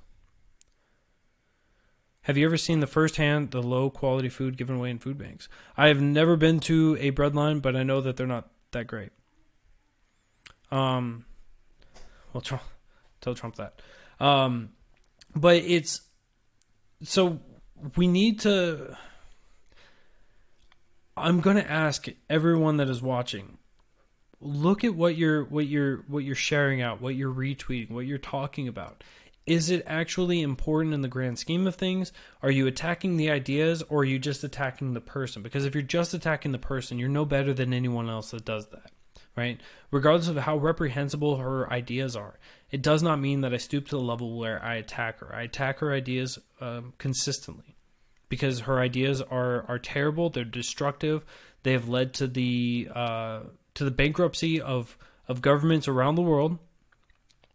Have you ever seen the low quality food given away in food banks? I have never been to a breadline, but I know that they're not that great. Well, tell Trump that. But it's so we need to. I'm going to ask everyone that is watching. Look at what you're sharing out, what you're retweeting, what you're talking about. Is it actually important in the grand scheme of things? Are you attacking the ideas, or are you just attacking the person? Because if you're just attacking the person, you're no better than anyone else that does that, right? Regardless of how reprehensible her ideas are, it does not mean that I stoop to the level where I attack her. I attack her ideas consistently because her ideas are terrible. They're destructive. They have led to the bankruptcy of governments around the world,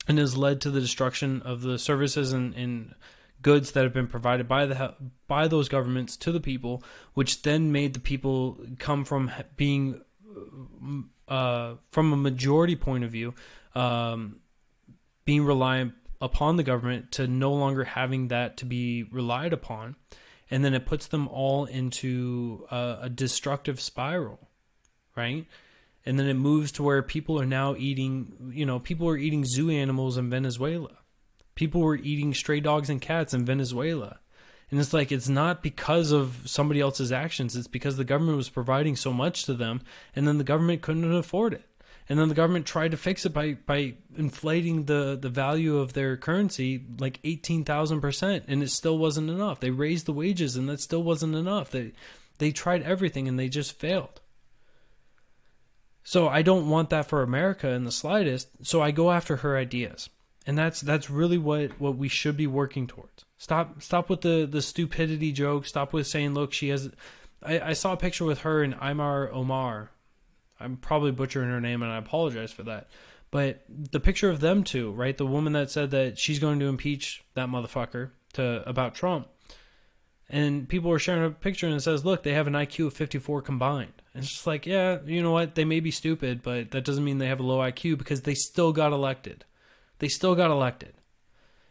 and has led to the destruction of the services and goods that have been provided by those governments to the people, which then made the people come from being, from a majority point of view, being reliant upon the government to no longer having that to be relied upon. And then it puts them all into a destructive spiral, right? And then it moves to where people are now eating, people are eating zoo animals in Venezuela. People were eating stray dogs and cats in Venezuela. And it's like, it's not because of somebody else's actions. It's because the government was providing so much to them, and then the government couldn't afford it. And then the government tried to fix it by inflating the value of their currency like 18,000%, and it still wasn't enough. They raised the wages, and that still wasn't enough. They tried everything, and they just failed. So I don't want that for America in the slightest. So I go after her ideas, and that's really what we should be working towards. Stop with the stupidity joke. Stop with saying, look, she has. I saw a picture with her and Imar Omar. I'm probably butchering her name, and I apologize for that. But the picture of them two, right? The woman that said that she's going to impeach that motherfucker about Trump. And people were sharing a picture, and it says, look, they have an IQ of 54 combined. And it's just like, yeah, you know what? They may be stupid, but that doesn't mean they have a low IQ, because they still got elected. They still got elected.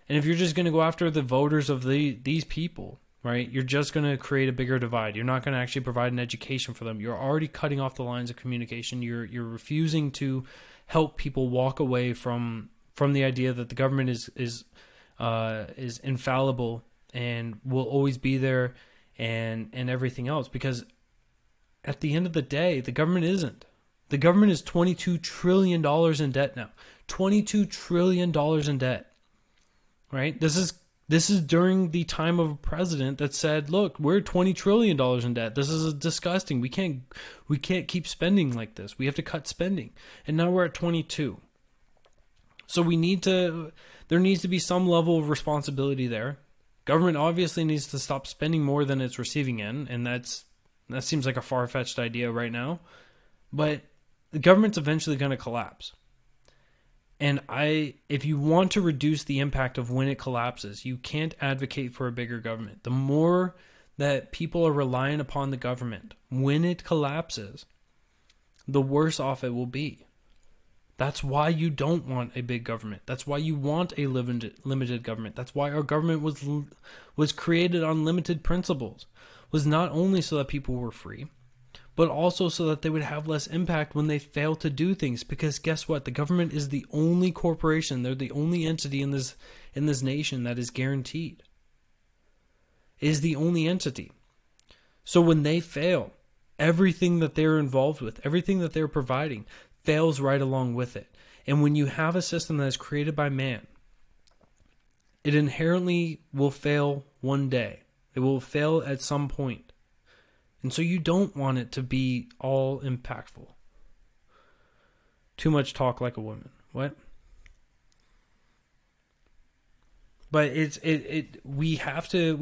And if you're just going to go after the voters of these people, right, you're just going to create a bigger divide. You're not going to actually provide an education for them. You're already cutting off the lines of communication. You're refusing to help people walk away from the idea that the government is infallible and will always be there, and everything else. Because at the end of the day, the government isn't. The government is $22 trillion in debt now. $22 trillion in debt. Right? This is during the time of a president that said, look, we're $20 trillion in debt. This is disgusting. We can't keep spending like this. We have to cut spending. And now we're at 22. So there needs to be some level of responsibility there. Government obviously needs to stop spending more than it's receiving in, and that seems like a far-fetched idea right now. But the government's eventually going to collapse. And if you want to reduce the impact of when it collapses, you can't advocate for a bigger government. The more that people are relying upon the government, when it collapses, the worse off it will be. That's why you don't want a big government. That's why you want a limited government. That's why our government was created on limited principles. Was not only so that people were free, but also so that they would have less impact when they fail to do things. Because guess what? The government is the only corporation. They're the only entity in this nation that is guaranteed. It is the only entity. So when they fail, everything that they're involved with, everything that they're providing, fails right along with it. And when you have a system that is created by man, it inherently will fail one day. It will fail at some point. And so you don't want it to be all impactful. Too much talk like a woman. What? But we have to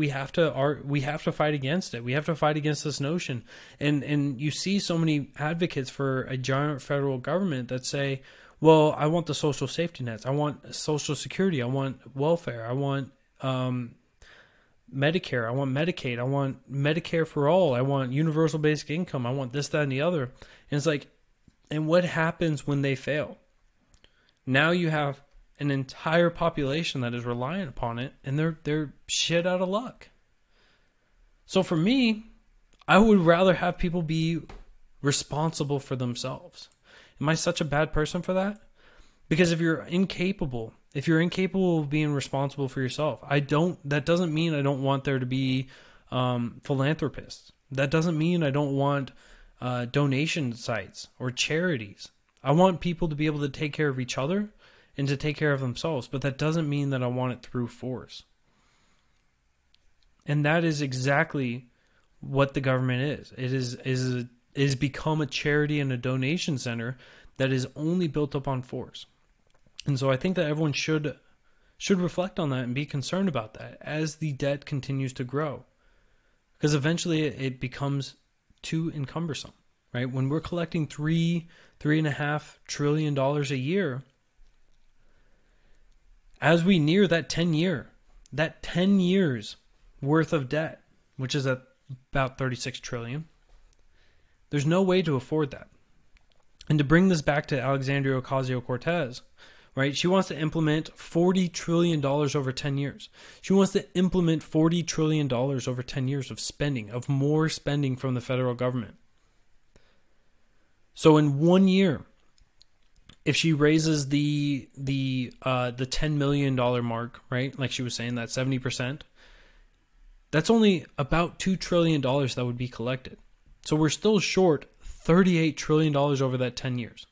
fight against it. We have to fight against this notion. And you see so many advocates for a giant federal government that say, well, I want the social safety nets. I want Social Security. I want welfare. I want Medicare. I want Medicaid. I want Medicare for all. I want universal basic income. I want this, that, and the other. And it's like, and what happens when they fail? Now you have an entire population that is reliant upon it, and they're shit out of luck. So for me, I would rather have people be responsible for themselves. Am I such a bad person for that? Because if you're incapable of being responsible for yourself, that doesn't mean I don't want there to be philanthropists. That doesn't mean I don't want donation sites or charities. I want people to be able to take care of each other and to take care of themselves, but that doesn't mean that I want it through force. And that is exactly what the government is. It is become a charity and a donation center that is only built up on force. And so I think that everyone should reflect on that and be concerned about that as the debt continues to grow. Because eventually it becomes too encumbersome, right? When we're collecting $3.5 trillion a year, as we near that 10 years worth of debt, which is at about 36 trillion, there's no way to afford that. And to bring this back to Alexandria Ocasio-Cortez, right? She wants to implement $40 trillion over 10 years. She wants to implement $40 trillion over 10 years of spending, of more spending from the federal government. So in 1 year, if she raises the $10 million mark, right? Like she was saying, that 70%, that's only about $2 trillion that would be collected. So we're still short $38 trillion over that 10 years.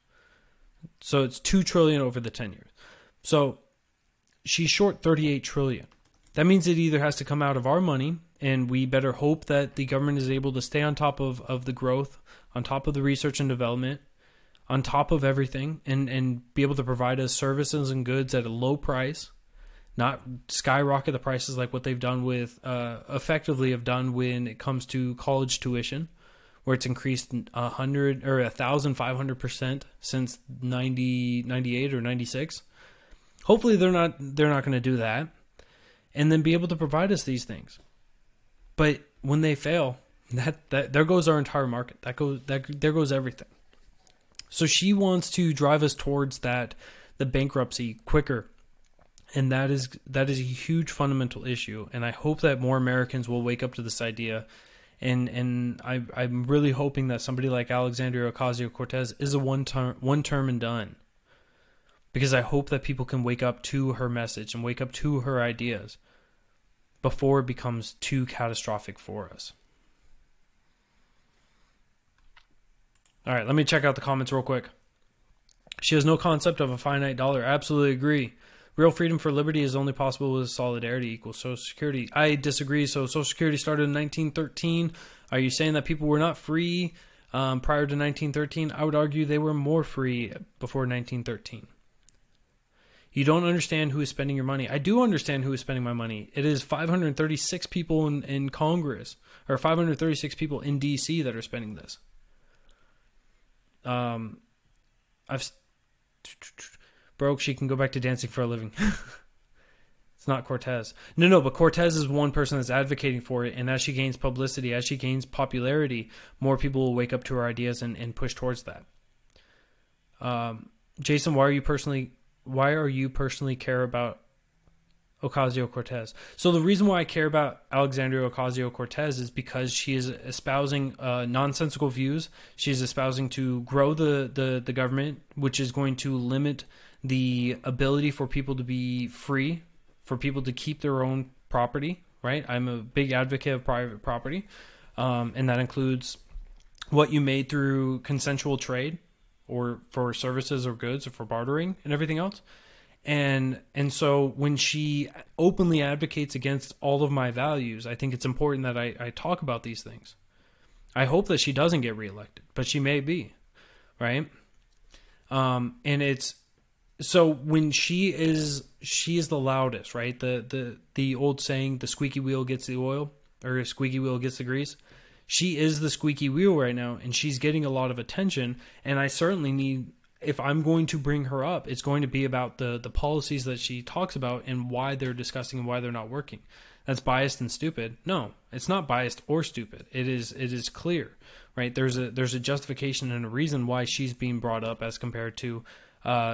So it's $2 trillion over the 10 years. So she's short $38 trillion. That means it either has to come out of our money, and we better hope that the government is able to stay on top of the growth, on top of the research and development, on top of everything, and be able to provide us services and goods at a low price, not skyrocket the prices like what they've done with, effectively have done when it comes to college tuition, where it's increased 100 or 1,500% since 98 or 96. Hopefully they're not going to do that, and then be able to provide us these things. But when they fail, that there goes our entire market. There goes everything. So she wants to drive us towards the bankruptcy quicker. And that is a huge fundamental issue. And I hope that more Americans will wake up to this idea. And I'm really hoping that somebody like Alexandria Ocasio-Cortez is a one term and done. Because I hope that people can wake up to her message and wake up to her ideas before it becomes too catastrophic for us. All right, let me check out the comments real quick. She has no concept of a finite dollar. Absolutely agree. Real freedom for liberty is only possible with solidarity equals Social Security. I disagree. So Social Security started in 1913. Are you saying that people were not free prior to 1913? I would argue they were more free before 1913. You don't understand who is spending your money. I do understand who is spending my money. It is 536 people in Congress, or 536 people in D.C. that are spending this. Broke, she can go back to dancing for a living. It's not Cortez. No, but Cortez is one person that's advocating for it, and as she gains publicity, as she gains popularity, more people will wake up to her ideas and push towards that. Jason, why are you personally care about Ocasio-Cortez? So the reason why I care about Alexandria Ocasio-Cortez is because she is espousing nonsensical views. She's espousing to grow the government, which is going to limit the ability for people to be free, for people to keep their own property, right? I'm a big advocate of private property, and that includes what you made through consensual trade or for services or goods or for bartering and everything else. And so when she openly advocates against all of my values, I think it's important that I talk about these things. I hope that she doesn't get reelected, but she may be, right? And it's so when she is the loudest, right? The old saying, the squeaky wheel gets the oil, or a squeaky wheel gets the grease. She is the squeaky wheel right now, and she's getting a lot of attention. And I certainly need, if I'm going to bring her up, it's going to be about the policies that she talks about and why they're discussing and why they're not working. That's biased and stupid. No, it's not biased or stupid. It is clear, right? There's a justification and a reason why she's being brought up as compared to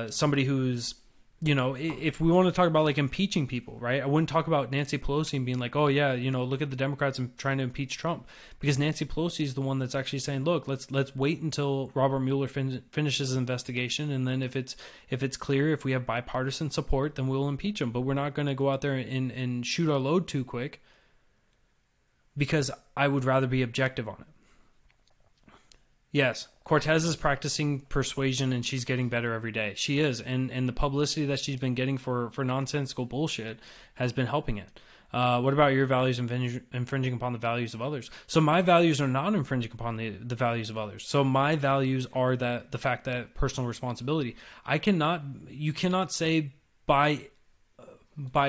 somebody who's if we want to talk about like impeaching people, right? I wouldn't talk about Nancy Pelosi and being like, oh yeah, look at the Democrats and trying to impeach Trump, because Nancy Pelosi is the one that's actually saying, look, let's wait until Robert Mueller finishes his investigation, and then if it's clear, if we have bipartisan support, then we'll impeach him. But we're not going to go out there and shoot our load too quick, because I would rather be objective on it. Yes, Cortez is practicing persuasion, and she's getting better every day. She is, and the publicity that she's been getting for nonsensical bullshit has been helping it. What about your values infringing upon the values of others? So my values are not infringing upon the values of others. So my values are that the fact that personal responsibility. You cannot say by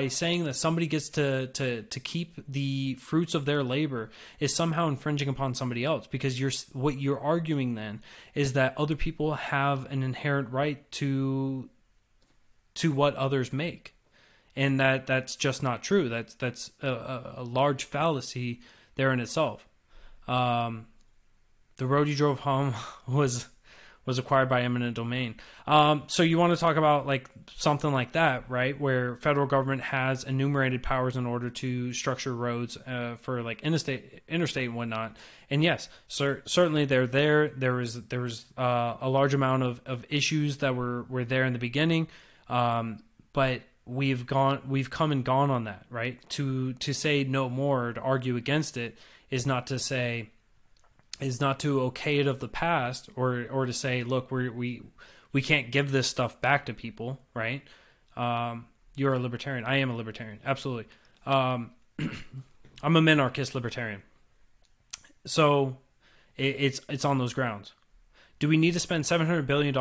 saying that somebody gets to keep the fruits of their labor is somehow infringing upon somebody else, because what you're arguing then is that other people have an inherent right to what others make, and that's just not true. That's a large fallacy there in itself. The road you drove home was acquired by eminent domain. So you want to talk about like something like that, right? Where federal government has enumerated powers in order to structure roads for like interstate and whatnot. And yes, certainly they're there. There was a large amount of issues that were there in the beginning, but we've come and gone on that, right? To say no more, to argue against it, is not to okay it of the past, or to say, look, we can't give this stuff back to people, right? You're a libertarian. I am a libertarian. Absolutely. I'm a minarchist libertarian. So it's on those grounds. Do we need to spend $700 billion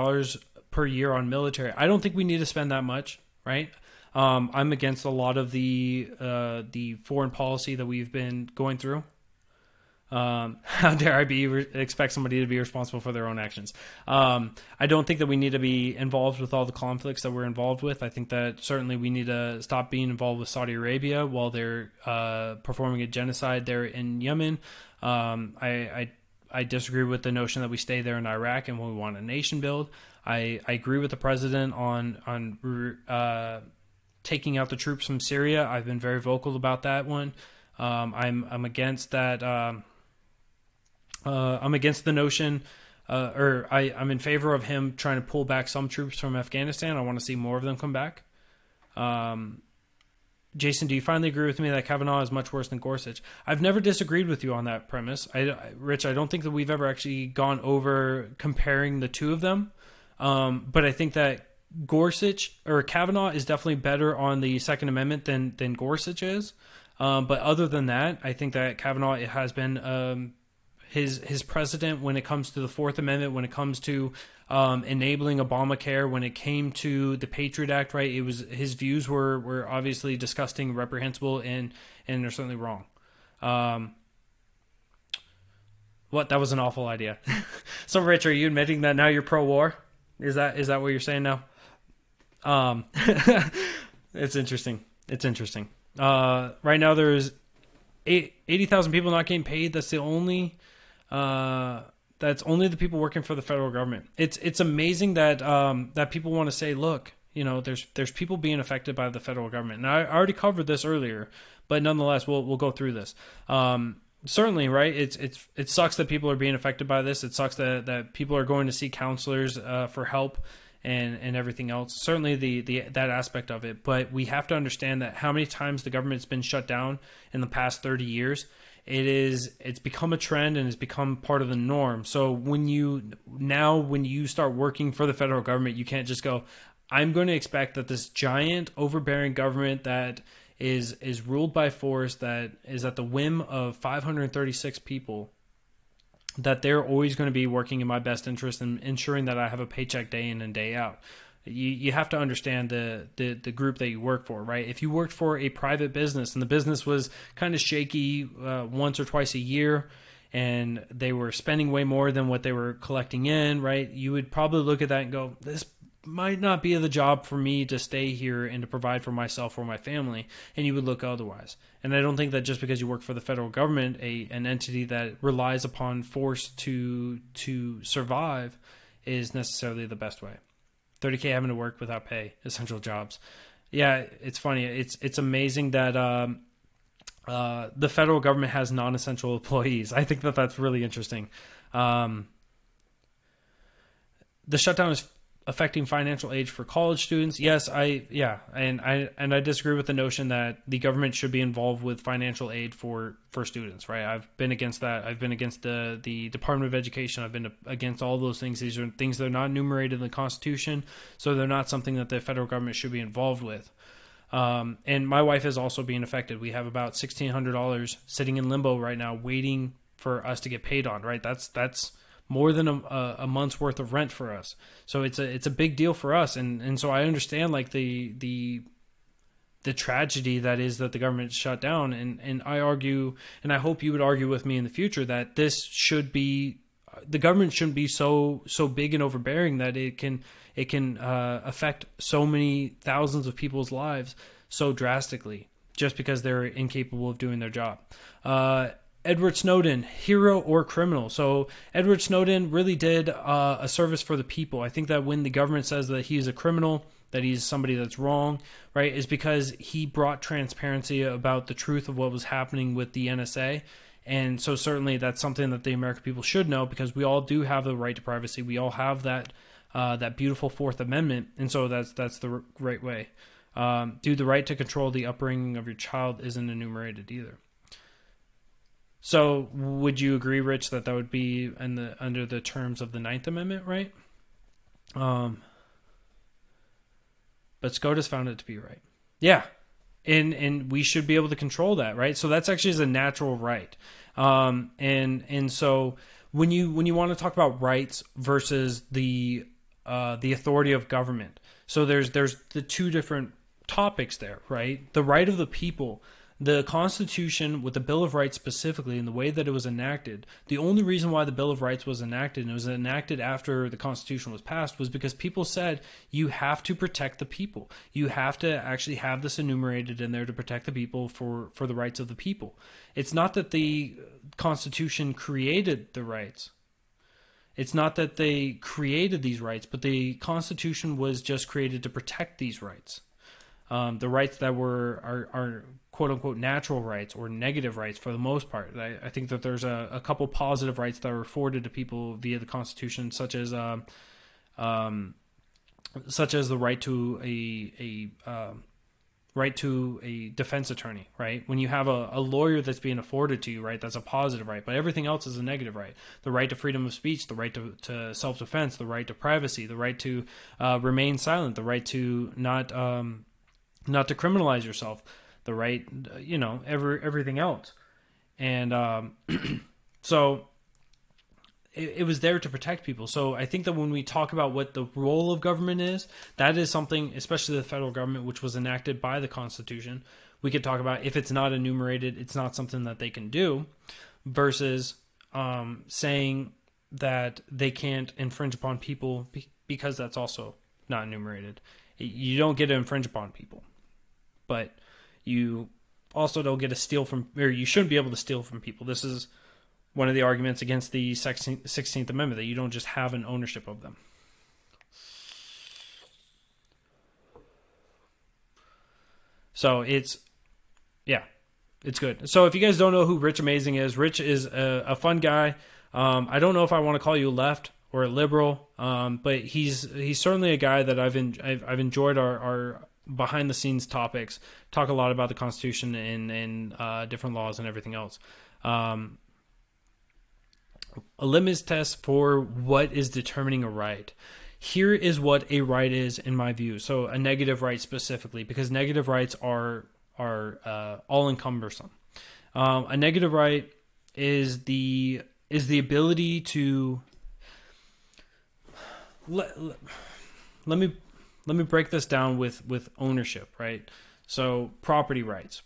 per year on military? I don't think we need to spend that much, right? I'm against a lot of the foreign policy that we've been going through. How dare I expect somebody to be responsible for their own actions? I don't think that we need to be involved with all the conflicts that we're involved with. I think that certainly we need to stop being involved with Saudi Arabia while they're performing a genocide there in Yemen. I disagree with the notion that we stay there in Iraq and when we want a nation build. I agree with the president on taking out the troops from Syria. I've been very vocal about that one. I'm against that. I'm against the notion, I'm in favor of him trying to pull back some troops from Afghanistan. I want to see more of them come back. Jason, do you finally agree with me that Kavanaugh is much worse than Gorsuch? I've never disagreed with you on that premise. Rich, I don't think that we've ever actually gone over comparing the two of them. But I think that Kavanaugh is definitely better on the Second Amendment than Gorsuch is. But other than that, I think that Kavanaugh has been his precedent when it comes to the Fourth Amendment, when it comes to enabling Obamacare, when it came to the Patriot Act, right? It was his views were obviously disgusting, reprehensible, and they're certainly wrong. That was an awful idea. So, Rich, are you admitting that now you're pro-war? Is that what you're saying now? It's interesting. It's interesting. Right now there's 80,000 people not getting paid. That's only the people working for the federal government. It's amazing that that people want to say, look, there's people being affected by the federal government. And I already covered this earlier, but nonetheless, we'll go through this. Certainly, right? It sucks that people are being affected by this. It sucks that people are going to see counselors for help and everything else. Certainly that aspect of it. But we have to understand that how many times the government's been shut down in the past 30 years, it's become a trend and it's become part of the norm. So when you start working for the federal government, you can't just go, I'm going to expect that this giant overbearing government that is ruled by force, that is at the whim of 536 people, that they're always going to be working in my best interest and ensuring that I have a paycheck day in and day out. You have to understand the group that you work for, right? If you worked for a private business and the business was kind of shaky once or twice a year and they were spending way more than what they were collecting in, right? You would probably look at that and go, this might not be the job for me to stay here and to provide for myself or my family, and you would look otherwise. And I don't think that just because you work for the federal government, an entity that relies upon force to survive, is necessarily the best way. 30K having to work without pay, essential jobs. Yeah, it's funny. It's amazing that the federal government has non-essential employees. I think that that's really interesting. Um, the shutdown is affecting financial aid for college students. Yes, I disagree with the notion that the government should be involved with financial aid for students. Right, I've been against that. I've been against the Department of Education. I've been against all those things. These are things that are not enumerated in the Constitution, so they're not something that the federal government should be involved with. And my wife is also being affected. We have about $1,600 sitting in limbo right now, waiting for us to get paid on. Right, that's more than a month's worth of rent for us. So it's a big deal for us, and so I understand like the tragedy that is that the government shut down, and I argue, and I hope you would argue with me in the future, that this should be, the government shouldn't be so big and overbearing that it can affect so many thousands of people's lives so drastically just because they're incapable of doing their job. Edward Snowden, hero or criminal? So Edward Snowden really did a service for the people. I think that when the government says that he's a criminal, that he's somebody that's wrong, right, is because he brought transparency about the truth of what was happening with the NSA. And so certainly that's something that the American people should know, because we all do have the right to privacy. We all have that beautiful Fourth Amendment, and so that's the right way. The right to control the upbringing of your child isn't enumerated either. So would you agree, Rich, that would be under the terms of the Ninth Amendment, right? But SCOTUS found it to be right. Yeah. And we should be able to control that, right? So that's actually is a natural right. And so when you want to talk about rights versus the authority of government, so there's the two different topics there, right? The right of the people. The Constitution, with the Bill of Rights specifically, and the way that it was enacted, the only reason why the Bill of Rights was enacted, and it was enacted after the Constitution was passed, was because people said, you have to protect the people. You have to actually have this enumerated in there to protect the people for the rights of the people. It's not that the Constitution created the rights. It's not that they created these rights, but the Constitution was just created to protect these rights. The rights that are quote unquote natural rights or negative rights for the most part. I think that there's a couple positive rights that are afforded to people via the Constitution, such as the right to a defense attorney, right? When you have a lawyer that's being afforded to you, right, that's a positive right, but everything else is a negative right. The right to freedom of speech, the right to self-defense, the right to privacy, the right to remain silent, the right to not to criminalize yourself, the right, everything else. And so it was there to protect people. So I think that when we talk about what the role of government is, that is something, especially the federal government, which was enacted by the Constitution, we could talk about if it's not enumerated, it's not something that they can do, versus saying that they can't infringe upon people because that's also not enumerated. You don't get to infringe upon people, but you also don't get to steal from, or you shouldn't be able to steal from people. This is one of the arguments against the 16th Amendment, that you don't just have an ownership of them. So it's good. So if you guys don't know who Rich Amazing is, Rich is a fun guy. I don't know if I want to call you left or a liberal, but he's certainly a guy that I've enjoyed our behind the scenes topics. Talk a lot about the Constitution and different laws and everything else. A litmus test for what is determining a right. Here is what a right is in my view. So a negative right specifically, because negative rights are all encompassing. A negative right is the ability to let me break this down with ownership, right? So property rights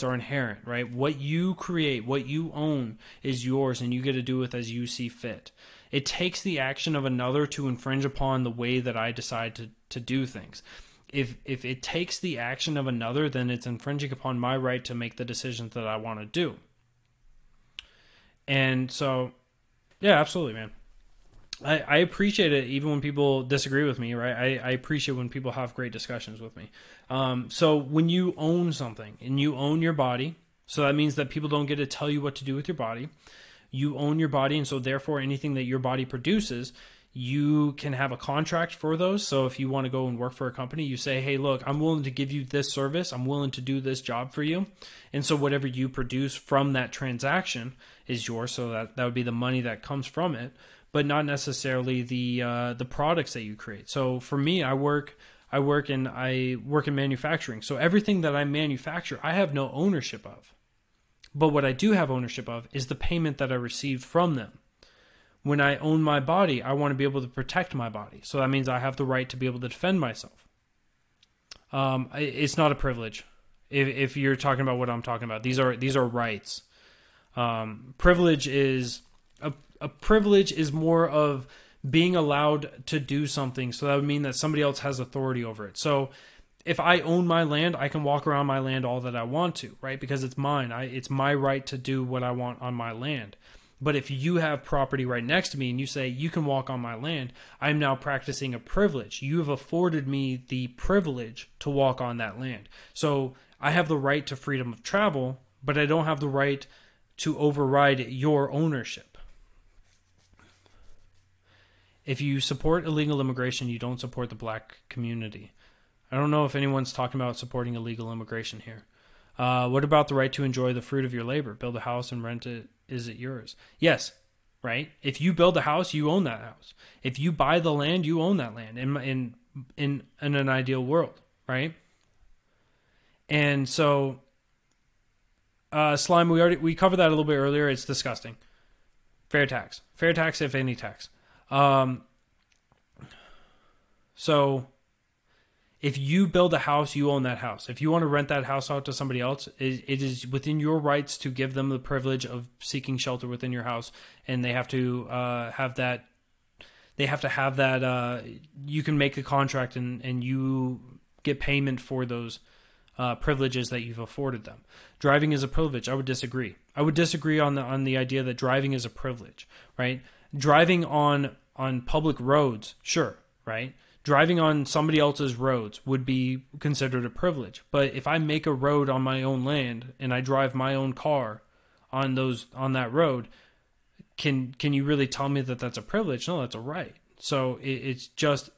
are inherent, right? What you create, what you own is yours, and you get to do with as you see fit. It takes the action of another to infringe upon the way that I decide to do things. If it takes the action of another, then it's infringing upon my right to make the decisions that I want to do. And so, yeah, absolutely, man. I appreciate it even when people disagree with me, right? I appreciate when people have great discussions with me. So when you own something and you own your body, so that means that people don't get to tell you what to do with your body. You own your body, and so therefore anything that your body produces, you can have a contract for those. So if you want to go and work for a company, you say, hey, look, I'm willing to give you this service. I'm willing to do this job for you. And so whatever you produce from that transaction is yours. So that would be the money that comes from it, but not necessarily the products that you create. So for me, I work in manufacturing. So everything that I manufacture, I have no ownership of. But what I do have ownership of is the payment that I received from them. When I own my body, I want to be able to protect my body. So that means I have the right to be able to defend myself. It's not a privilege. If you're talking about what I'm talking about, these are rights. Privilege is a privilege is more of being allowed to do something. So that would mean that somebody else has authority over it. So if I own my land, I can walk around my land all that I want to, right? Because it's mine. It's my right to do what I want on my land. But if you have property right next to me and you say, you can walk on my land, I'm now practicing a privilege. You have afforded me the privilege to walk on that land. So I have the right to freedom of travel, but I don't have the right to override your ownership. If you support illegal immigration, you don't support the black community. I don't know if anyone's talking about supporting illegal immigration here. What about the right to enjoy the fruit of your labor? Build a house and rent it. Is it yours? Yes, right? If you build a house, you own that house. If you buy the land, you own that land in an ideal world, right? And so, slime, we covered that a little bit earlier. It's disgusting. Fair tax, if any tax. So if you build a house, you own that house. If you want to rent that house out to somebody else, it is within your rights to give them the privilege of seeking shelter within your house, and they have to have that. They have to have that. You can make a contract, and you get payment for those privileges that you've afforded them. Driving is a privilege. I would disagree. I would disagree on the idea that driving is a privilege, right? Driving on public roads, sure, right? Driving on somebody else's roads would be considered a privilege. But if I make a road on my own land and I drive my own car on that road, can you really tell me that that's a privilege? No, that's a right. So it's just,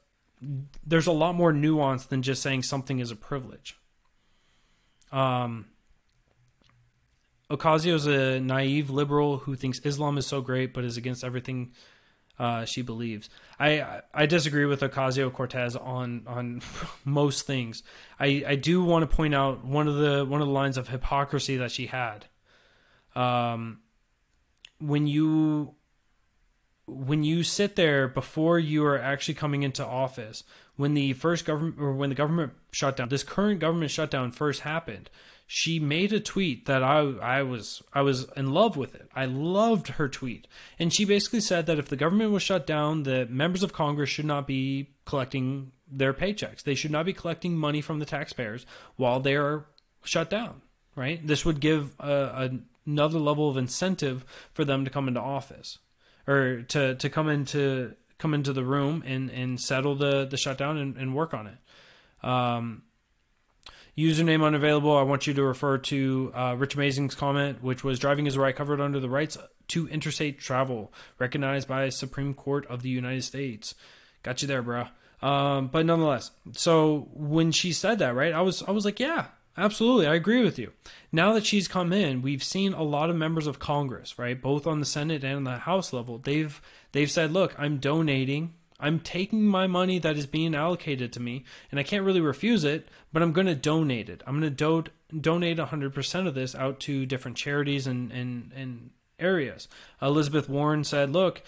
there's a lot more nuance than just saying something is a privilege. Ocasio is a naive liberal who thinks Islam is so great but is against everything she believes. I disagree with Ocasio-Cortez on most things. I do want to point out one of the lines of hypocrisy that she had. When you sit there before you are actually coming into office, when the government shutdown, this current government shutdown first happened, she made a tweet that I was in love with it. I loved her tweet. And she basically said that if the government was shut down, the members of Congress should not be collecting their paychecks. They should not be collecting money from the taxpayers while they are shut down, right? This would give another level of incentive for them to come into office, or to come into the room and settle the shutdown and work on it. Username unavailable. I want you to refer to Rich Amazing's comment, which was driving is a right covered under the rights to interstate travel, recognized by Supreme Court of the United States. Got you there, bro. But nonetheless, so when she said that, right, I was like, yeah, absolutely, I agree with you. Now that she's come in, we've seen a lot of members of Congress, right, both on the Senate and the House level. They've said, look, I'm donating. I'm taking my money that is being allocated to me, and I can't really refuse it, but I'm going to donate it. I'm going to donate 100% of this out to different charities and areas. Elizabeth Warren said, look,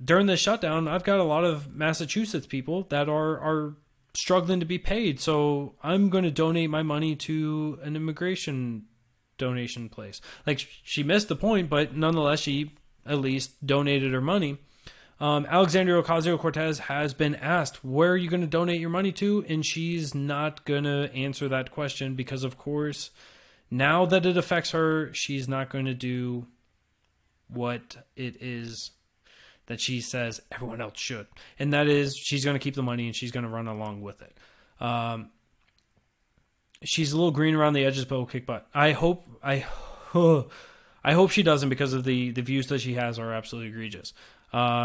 during this shutdown, I've got a lot of Massachusetts people that are struggling to be paid, so I'm going to donate my money to an immigration donation place. Like, she missed the point, but nonetheless, she at least donated her money. Alexandria Ocasio-Cortez has been asked, where are you going to donate your money to? And she's not going to answer that question because, of course, now that it affects her, she's not going to do what it is that she says everyone else should. And that is, she's going to keep the money and she's going to run along with it. She's a little green around the edges, but will kick butt. I hope she doesn't, because of the views that she has are absolutely egregious.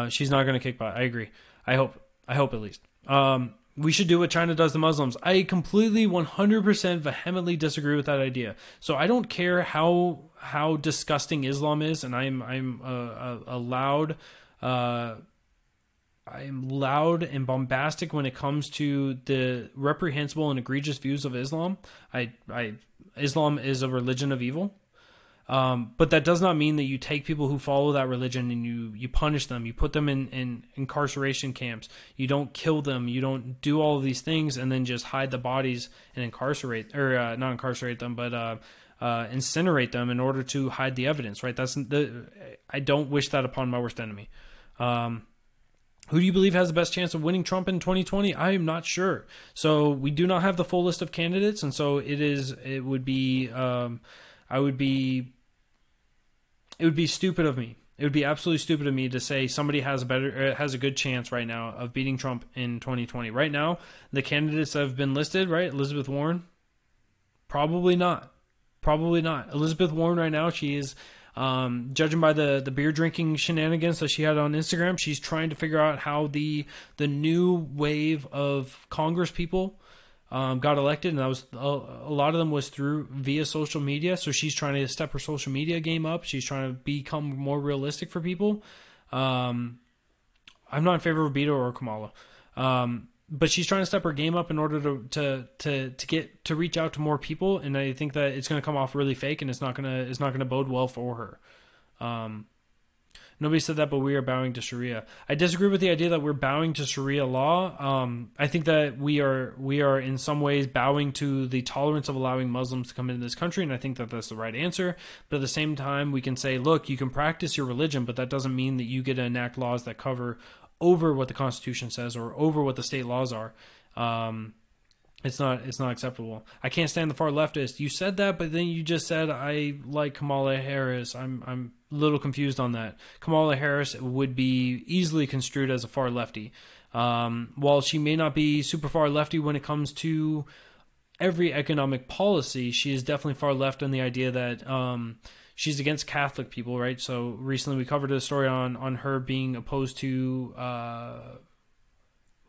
She's not going to kick butt. I agree. I hope at least. We should do what China does to Muslims. I completely 100% vehemently disagree with that idea. So I don't care how disgusting Islam is, and I'm loud and bombastic when it comes to the reprehensible and egregious views of Islam. Islam is a religion of evil. But that does not mean that you take people who follow that religion and you punish them. You put them in incarceration camps. You don't kill them. You don't do all of these things and then just hide the bodies and incarcerate, or not incarcerate them, but incinerate them in order to hide the evidence. Right? I don't wish that upon my worst enemy. Who do you believe has the best chance of winning Trump in 2020? I am not sure. So we do not have the full list of candidates, and so it would be stupid of me. It would be absolutely stupid of me to say somebody has a good chance right now of beating Trump in 2020. Right now, the candidates that have been listed, right? Elizabeth Warren, probably not. Elizabeth Warren right now, she is, judging by the beer drinking shenanigans that she had on Instagram, she's trying to figure out how the new wave of Congress people got elected, and that was a lot of them was via social media. So she's trying to step her social media game up. She's trying to become more realistic for people. I'm not in favor of Beto or Kamala, but she's trying to step her game up in order to reach out to more people. And I think that it's going to come off really fake, and it's not going to bode well for her. Nobody said that, but we are bowing to Sharia. I disagree with the idea that we're bowing to Sharia law. I think that we are in some ways bowing to the tolerance of allowing Muslims to come into this country, and I think that that's the right answer. But at the same time, we can say, look, you can practice your religion, but that doesn't mean that you get to enact laws that cover over what the Constitution says or over what the state laws are. It's not acceptable. I can't stand the far leftist. You said that, but then you just said I like Kamala Harris. I'm a little confused on that. Kamala Harris would be easily construed as a far lefty. While she may not be super far lefty when it comes to every economic policy, she is definitely far left on the idea that she's against Catholic people, right? So recently we covered a story on her being opposed to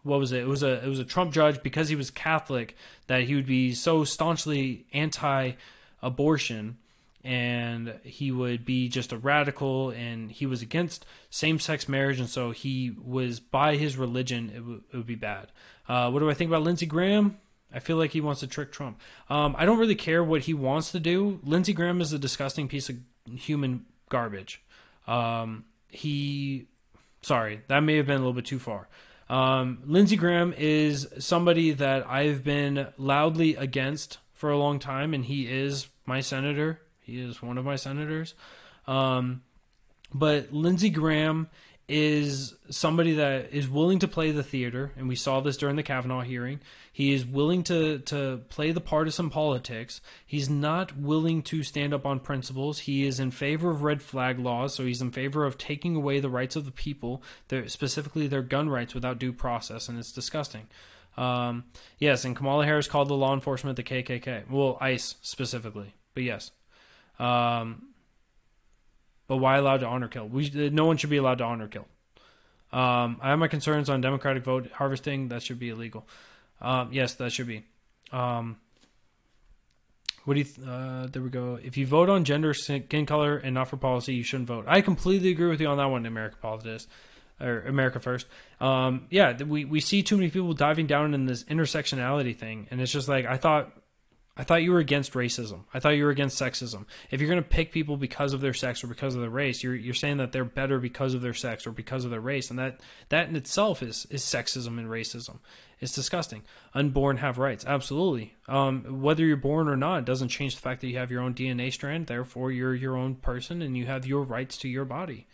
what was it? It was a Trump judge, because he was Catholic, that he would be so staunchly anti-abortion, and he would be just a radical, and he was against same-sex marriage, and so he was, by his religion, it would be bad. What do I think about Lindsey Graham? I feel like he wants to trick Trump. I don't really care what he wants to do. Lindsey Graham is a disgusting piece of human garbage. Sorry, that may have been a little bit too far. Lindsey Graham is somebody that I've been loudly against for a long time, and he is my senator. He is one of my senators. But Lindsey Graham is somebody that is willing to play the theater, and we saw this during the Kavanaugh hearing. He is willing to play the partisan politics. He's not willing to stand up on principles. He is in favor of red flag laws, so he's in favor of taking away the rights of the people, specifically their gun rights, without due process, and it's disgusting. Yes, and Kamala Harris called the law enforcement the KKK. Well, ICE specifically, but yes. But why allowed to honor kill? No one should be allowed to honor kill. I have my concerns on Democratic vote harvesting. That should be illegal. Yes, that should be. What do you? There we go. If you vote on gender, skin color, and not for policy, you shouldn't vote. I completely agree with you on that one. America Politics, or America First. Yeah, we see too many people diving down in this intersectionality thing, and it's just like I thought you were against racism. I thought you were against sexism. If you're going to pick people because of their sex or because of their race, you're saying that they're better because of their sex or because of their race, and that in itself is sexism and racism. It's disgusting. Unborn have rights, absolutely. Whether you're born or not doesn't change the fact that you have your own DNA strand. Therefore, you're your own person, and you have your rights to your body.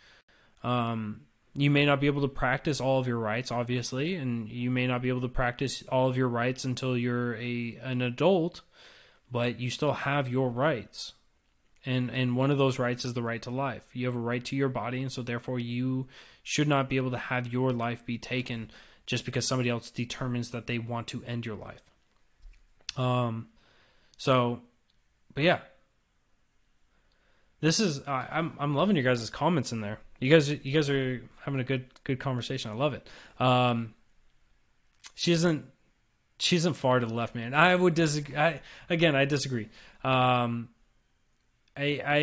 You may not be able to practice all of your rights, obviously, and you may not be able to practice all of your rights until you're an adult. But you still have your rights. And one of those rights is the right to life. You have a right to your body, and so therefore you should not be able to have your life be taken just because somebody else determines that they want to end your life. But yeah, this is I'm loving your guys' comments in there. You guys are having a good conversation. I love it. She isn't far to the left, man. I would disagree. I disagree. I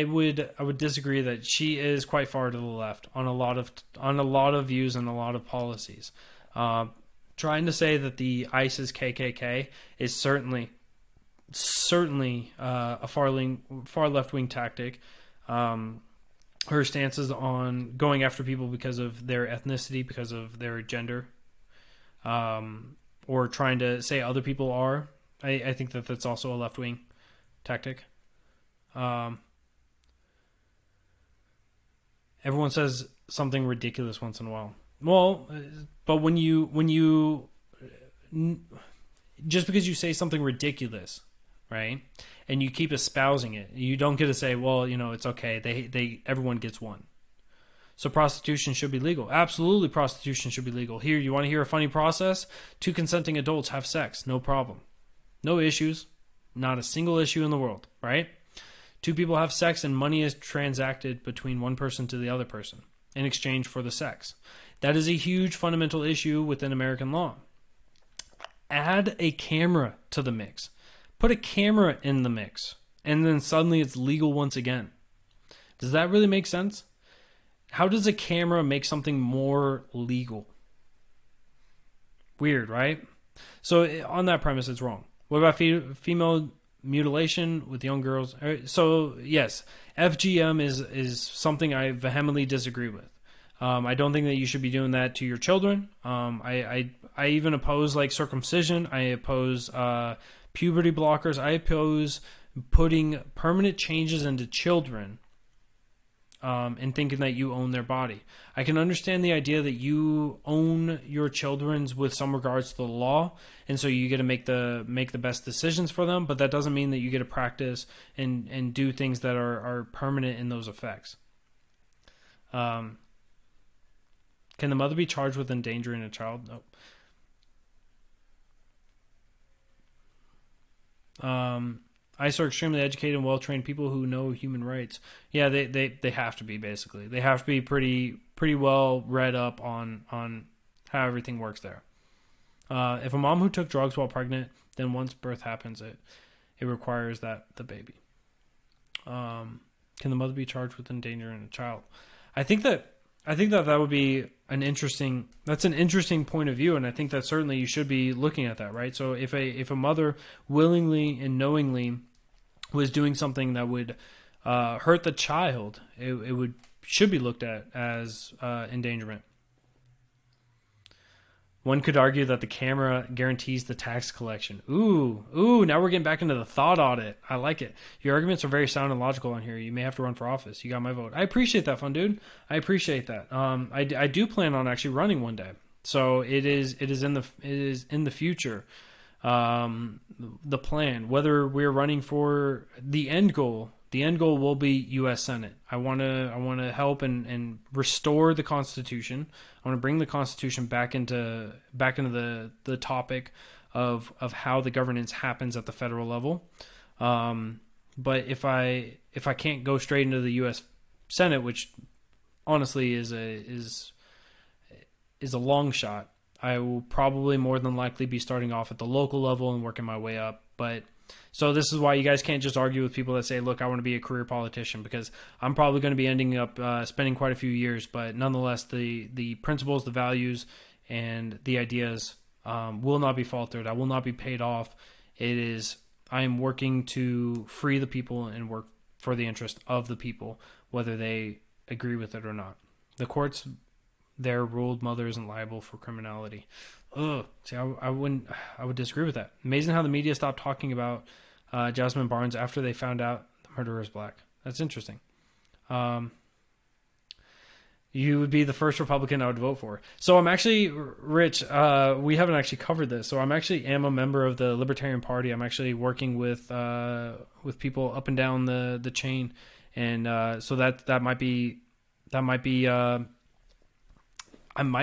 would disagree that she is quite far to the left on a lot of views and a lot of policies. Trying to say that the ISIS KKK is certainly a far left wing tactic. Her stances on going after people because of their ethnicity, because of their gender, or trying to say other people are. I think that that's also a left wing tactic. Everyone says something ridiculous once in a while. Well, but when you just because you say something ridiculous, right, and you keep espousing it, you don't get to say, well, it's okay. Everyone gets one. So prostitution should be legal. Absolutely, prostitution should be legal. Here, you want to hear a funny process? 2 consenting adults have sex, no problem, no issues, not a single issue in the world, right? 2 people have sex and money is transacted between one person to the other person in exchange for the sex. That is a huge fundamental issue within American law. Add a camera to the mix. Put a camera in the mix, and then suddenly it's legal once again. Does that really make sense? How does a camera make something more legal? Weird, right? So on that premise, it's wrong. What about female mutilation with young girls? So yes, FGM is something I vehemently disagree with. I don't think that you should be doing that to your children. I even oppose like circumcision. I oppose puberty blockers. I oppose putting permanent changes into children and thinking that you own their body. I can understand the idea that you own your children's with some regards to the law, and so you get to make the best decisions for them, but that doesn't mean that you get to practice and do things that are permanent in those effects. Can the mother be charged with endangering a child? No. ICE are extremely educated and well-trained people who know human rights. Yeah, they have to be, basically. They have to be pretty well read up on how everything works there. If a mom who took drugs while pregnant, then once birth happens, it requires that the baby. Can the mother be charged with endangering a child? I think that would be an interesting point of view, and I think that certainly you should be looking at that, right? So if a mother willingly and knowingly was doing something that would hurt the child, it should be looked at as endangerment. One could argue that the camera guarantees the tax collection. Ooh, now we're getting back into the thought audit. I like it. Your arguments are very sound and logical on here. You may have to run for office. You got my vote. I appreciate that, fun dude. I appreciate that. I do plan on actually running one day. So it is in the future. The plan, whether we're running for the end goal will be U.S. Senate. I want to help and restore the Constitution. I want to bring the Constitution back into the topic of how the governance happens at the federal level. But if I can't go straight into the U.S. Senate, which honestly is a long shot, I will probably more than likely be starting off at the local level and working my way up. But so this is why you guys can't just argue with people that say, look, I want to be a career politician, because I'm probably going to be ending up spending quite a few years. But nonetheless, the principles, the values, and the ideas will not be faltered. I will not be paid off. I am working to free the people and work for the interest of the people, whether they agree with it or not. The courts there ruled mother isn't liable for criminality. Ugh. See, I would disagree with that. Amazing how the media stopped talking about Jasmine Barnes after they found out the murderer is black. That's interesting. You would be the first Republican I would vote for. So I'm actually, Rich, we haven't actually covered this. So I'm actually am a member of the Libertarian Party. I'm actually working with people up and down the chain, and so that might be I might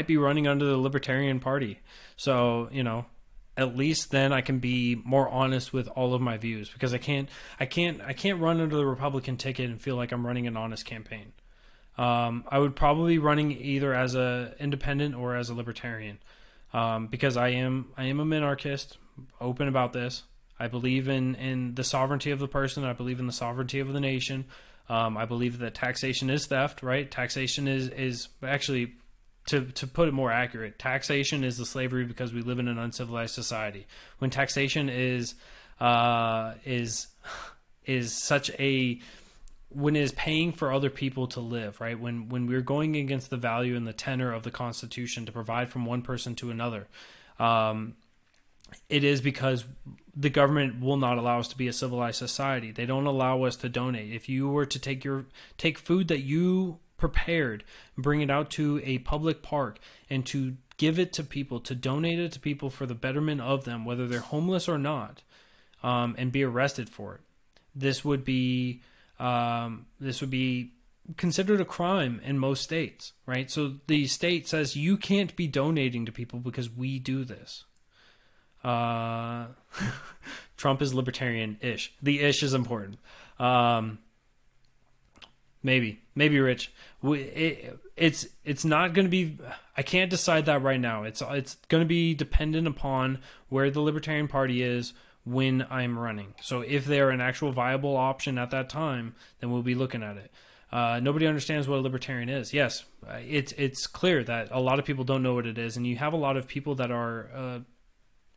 be running under the Libertarian Party. So, at least then I can be more honest with all of my views, because I can't run under the Republican ticket and feel like I'm running an honest campaign. I would probably be running either as a independent or as a libertarian, because I am a minarchist, open about this. I believe in the sovereignty of the person. I believe in the sovereignty of the nation. I believe that taxation is theft, right? Taxation is actually, to put it more accurate, taxation is the slavery because we live in an uncivilized society. When taxation is such a, when it is paying for other people to live, right? When we're going against the value and the tenor of the Constitution to provide from one person to another, it is because the government will not allow us to be a civilized society. They don't allow us to donate. If you were to take food that you prepared, bring it out to a public park, and to give it to people, to donate it to people for the betterment of them, whether they're homeless or not, and be arrested for it, this would be considered a crime in most states, right? So the state says you can't be donating to people because we do this. Trump is libertarian-ish. The ish is important. Maybe Rich. It's not going to be. I can't decide that right now. It's going to be dependent upon where the Libertarian Party is when I'm running. So if they're an actual viable option at that time, then we'll be looking at it. Nobody understands what a libertarian is. Yes, it's clear that a lot of people don't know what it is, and you have a lot of people that are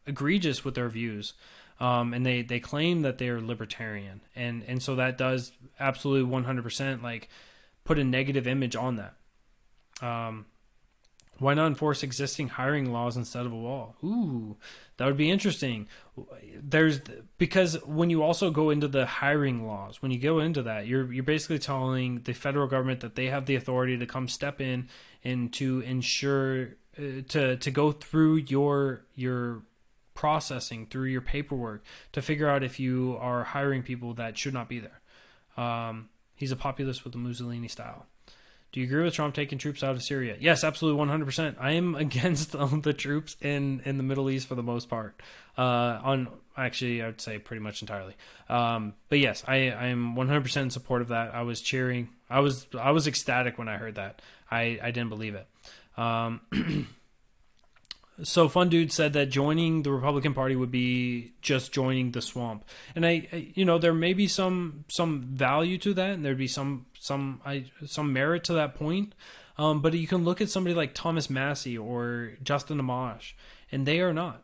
egregious with their views, and they claim that they are libertarian, and so that does absolutely 100% like put a negative image on that. Why not enforce existing hiring laws instead of a wall? Ooh, that would be interesting. Because when you also go into the hiring laws, when you go into that, you're basically telling the federal government that they have the authority to come step in and to ensure to go through your processing, through your paperwork, to figure out if you are hiring people that should not be there. He's a populist with the Mussolini style. Do you agree with Trump taking troops out of Syria? Yes, absolutely, 100%. I am against the troops in the Middle East for the most part. Actually, I would say pretty much entirely. But yes, I am 100% in support of that. I was cheering. I was ecstatic when I heard that. I didn't believe it. So Fun Dude said that joining the Republican Party would be just joining the swamp, and there may be some value to that, and there'd be some merit to that point. But you can look at somebody like Thomas Massey or Justin Amash, and they are not.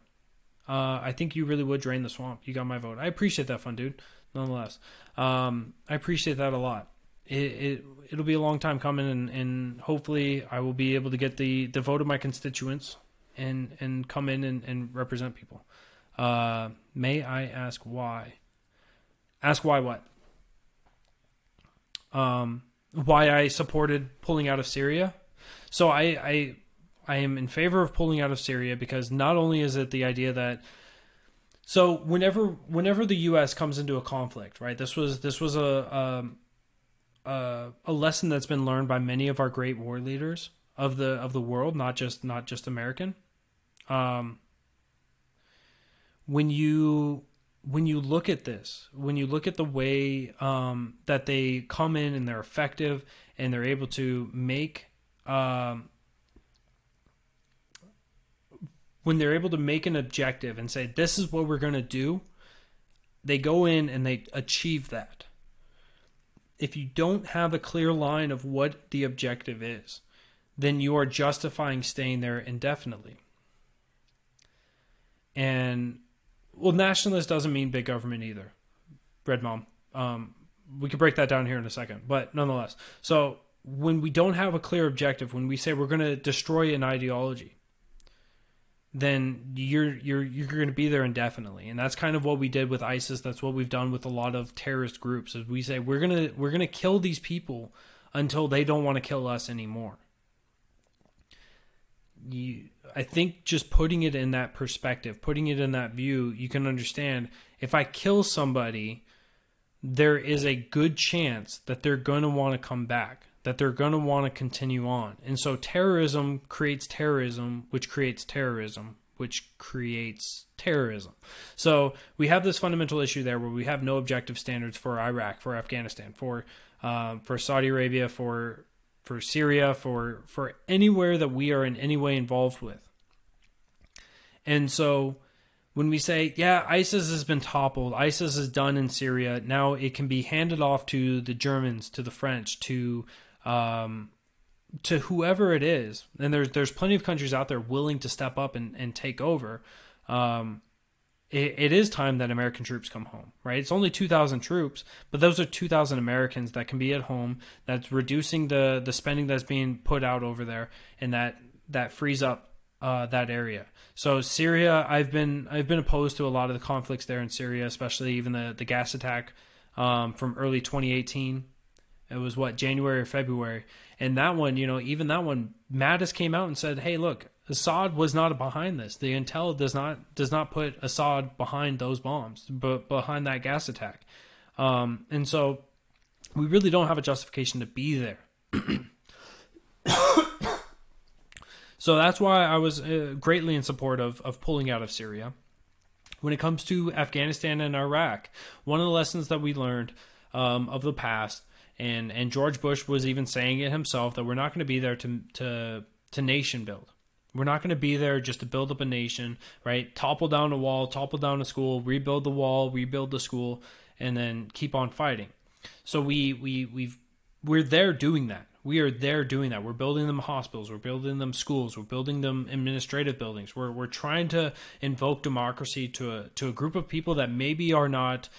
I think you really would drain the swamp. You got my vote. I appreciate that, Fun Dude. Nonetheless, I appreciate that a lot. It'll be a long time coming, and hopefully I will be able to get the vote of my constituents and come in and represent people. May I ask why? Ask why what? Why I supported pulling out of Syria? So I am in favor of pulling out of Syria because not only is it the idea that, so whenever the U.S. comes into a conflict, right? This was a lesson that's been learned by many of our great war leaders of the world, not just American. When you look at this, when you look at the way that they come in and they're effective and they're able to make when they're able to make an objective and say this is what we're going to do, they go in and they achieve that. If you don't have a clear line of what the objective is, then you are justifying staying there indefinitely. And, well, nationalist doesn't mean big government either. Red Mom. We could break that down here in a second. But nonetheless. So when we don't have a clear objective, when we say we're going to destroy an ideology, then you're going to be there indefinitely. And that's kind of what we did with ISIS. That's what we've done with a lot of terrorist groups. Is we say we're going to kill these people until they don't want to kill us anymore. I think just putting it in that perspective, putting it in that view, you can understand if I kill somebody, there is a good chance that they're going to want to come back, that they're going to want to continue on. And so terrorism creates terrorism, which creates terrorism, which creates terrorism. So we have this fundamental issue there where we have no objective standards for Iraq, for Afghanistan, for Saudi Arabia, for Syria, for anywhere that we are in any way involved with. And so when we say, yeah, ISIS has been toppled, ISIS is done in Syria, now it can be handed off to the Germans, to the French, to whoever it is. And there's plenty of countries out there willing to step up and take over. It is time that American troops come home, right? It's only 2,000 troops, but those are 2,000 Americans that can be at home. That's reducing the spending that's being put out over there, and that frees up that area. So Syria, I've been opposed to a lot of the conflicts there in Syria, especially even the gas attack from early 2018. It was January or February, and that one, even that one, Mattis came out and said, "Hey, look, Assad was not behind this. The intel does not put Assad behind those bombs, but behind that gas attack." And so we really don't have a justification to be there. So that's why I was greatly in support of pulling out of Syria. When it comes to Afghanistan and Iraq, one of the lessons that we learned of the past, and George Bush was even saying it himself, that we're not going to be there to nation build. We're not going to be there just to build up a nation, right? Topple down a wall, topple down a school, rebuild the wall, rebuild the school, and then keep on fighting. So we're there doing that. We are there doing that. We're building them hospitals. We're building them schools. We're building them administrative buildings. We're trying to invoke democracy to a group of people that maybe are not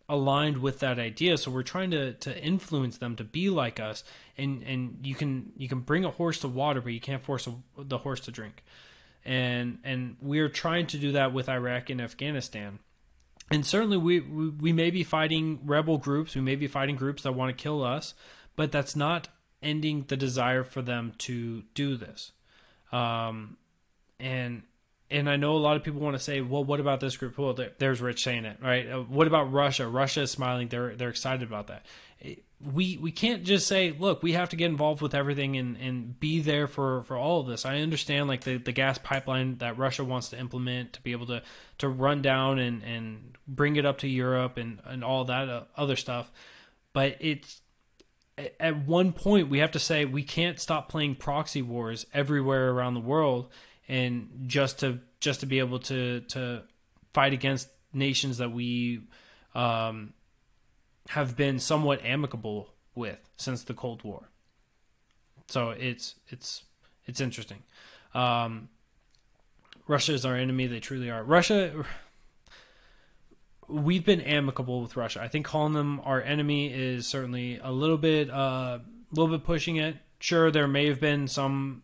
aligned with that idea. So we're trying to influence them to be like us. And you can bring a horse to water, but you can't force the horse to drink. And we're trying to do that with Iraq and Afghanistan. And certainly we may be fighting rebel groups. We may be fighting groups that want to kill us. But that's not ending the desire for them to do this. And I know a lot of people want to say, well, what about this group? Well, there's Rich saying it, right? What about Russia? Russia is smiling. They're excited about that. We can't just say, look, we have to get involved with everything and be there for all of this. I understand like the gas pipeline that Russia wants to implement to be able to run down and bring it up to Europe and all that other stuff. But at one point we have to say we can't stop playing proxy wars everywhere around the world, and just to be able to fight against nations that we have been somewhat amicable with since the Cold War. So it's interesting. Russia is our enemy. They truly are. We've been amicable with Russia. I think calling them our enemy is certainly a little bit pushing it. Sure, there may have been some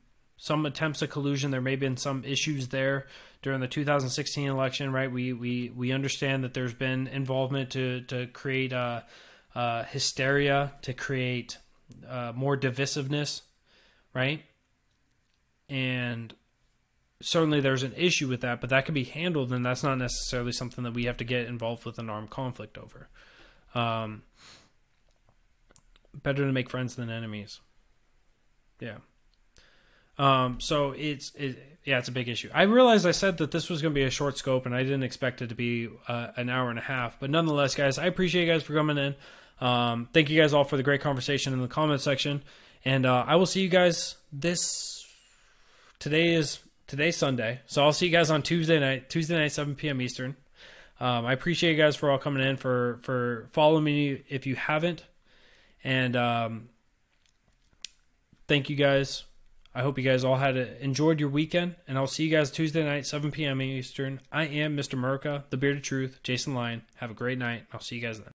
attempts at collusion. There may have been some issues there during the 2016 election, right? We understand that there's been involvement to create hysteria, to create more divisiveness, right? And certainly there's an issue with that, but that can be handled, and that's not necessarily something that we have to get involved with an armed conflict over. Better to make friends than enemies. Yeah. So it's a big issue. I realized I said that this was going to be a short scope, and I didn't expect it to be an hour and a half. But nonetheless, guys, I appreciate you guys for coming in. Thank you guys all for the great conversation in the comment section. And I will see you guys Today's Sunday. So I'll see you guys on Tuesday night, 7 p.m. Eastern. I appreciate you guys for all coming in, for following me if you haven't. And thank you guys. I hope you guys all enjoyed your weekend, and I'll see you guys Tuesday night, 7 p.m. Eastern. I am Mr. Murica, the Bearded Truth, Jason Lyon. Have a great night. I'll see you guys then.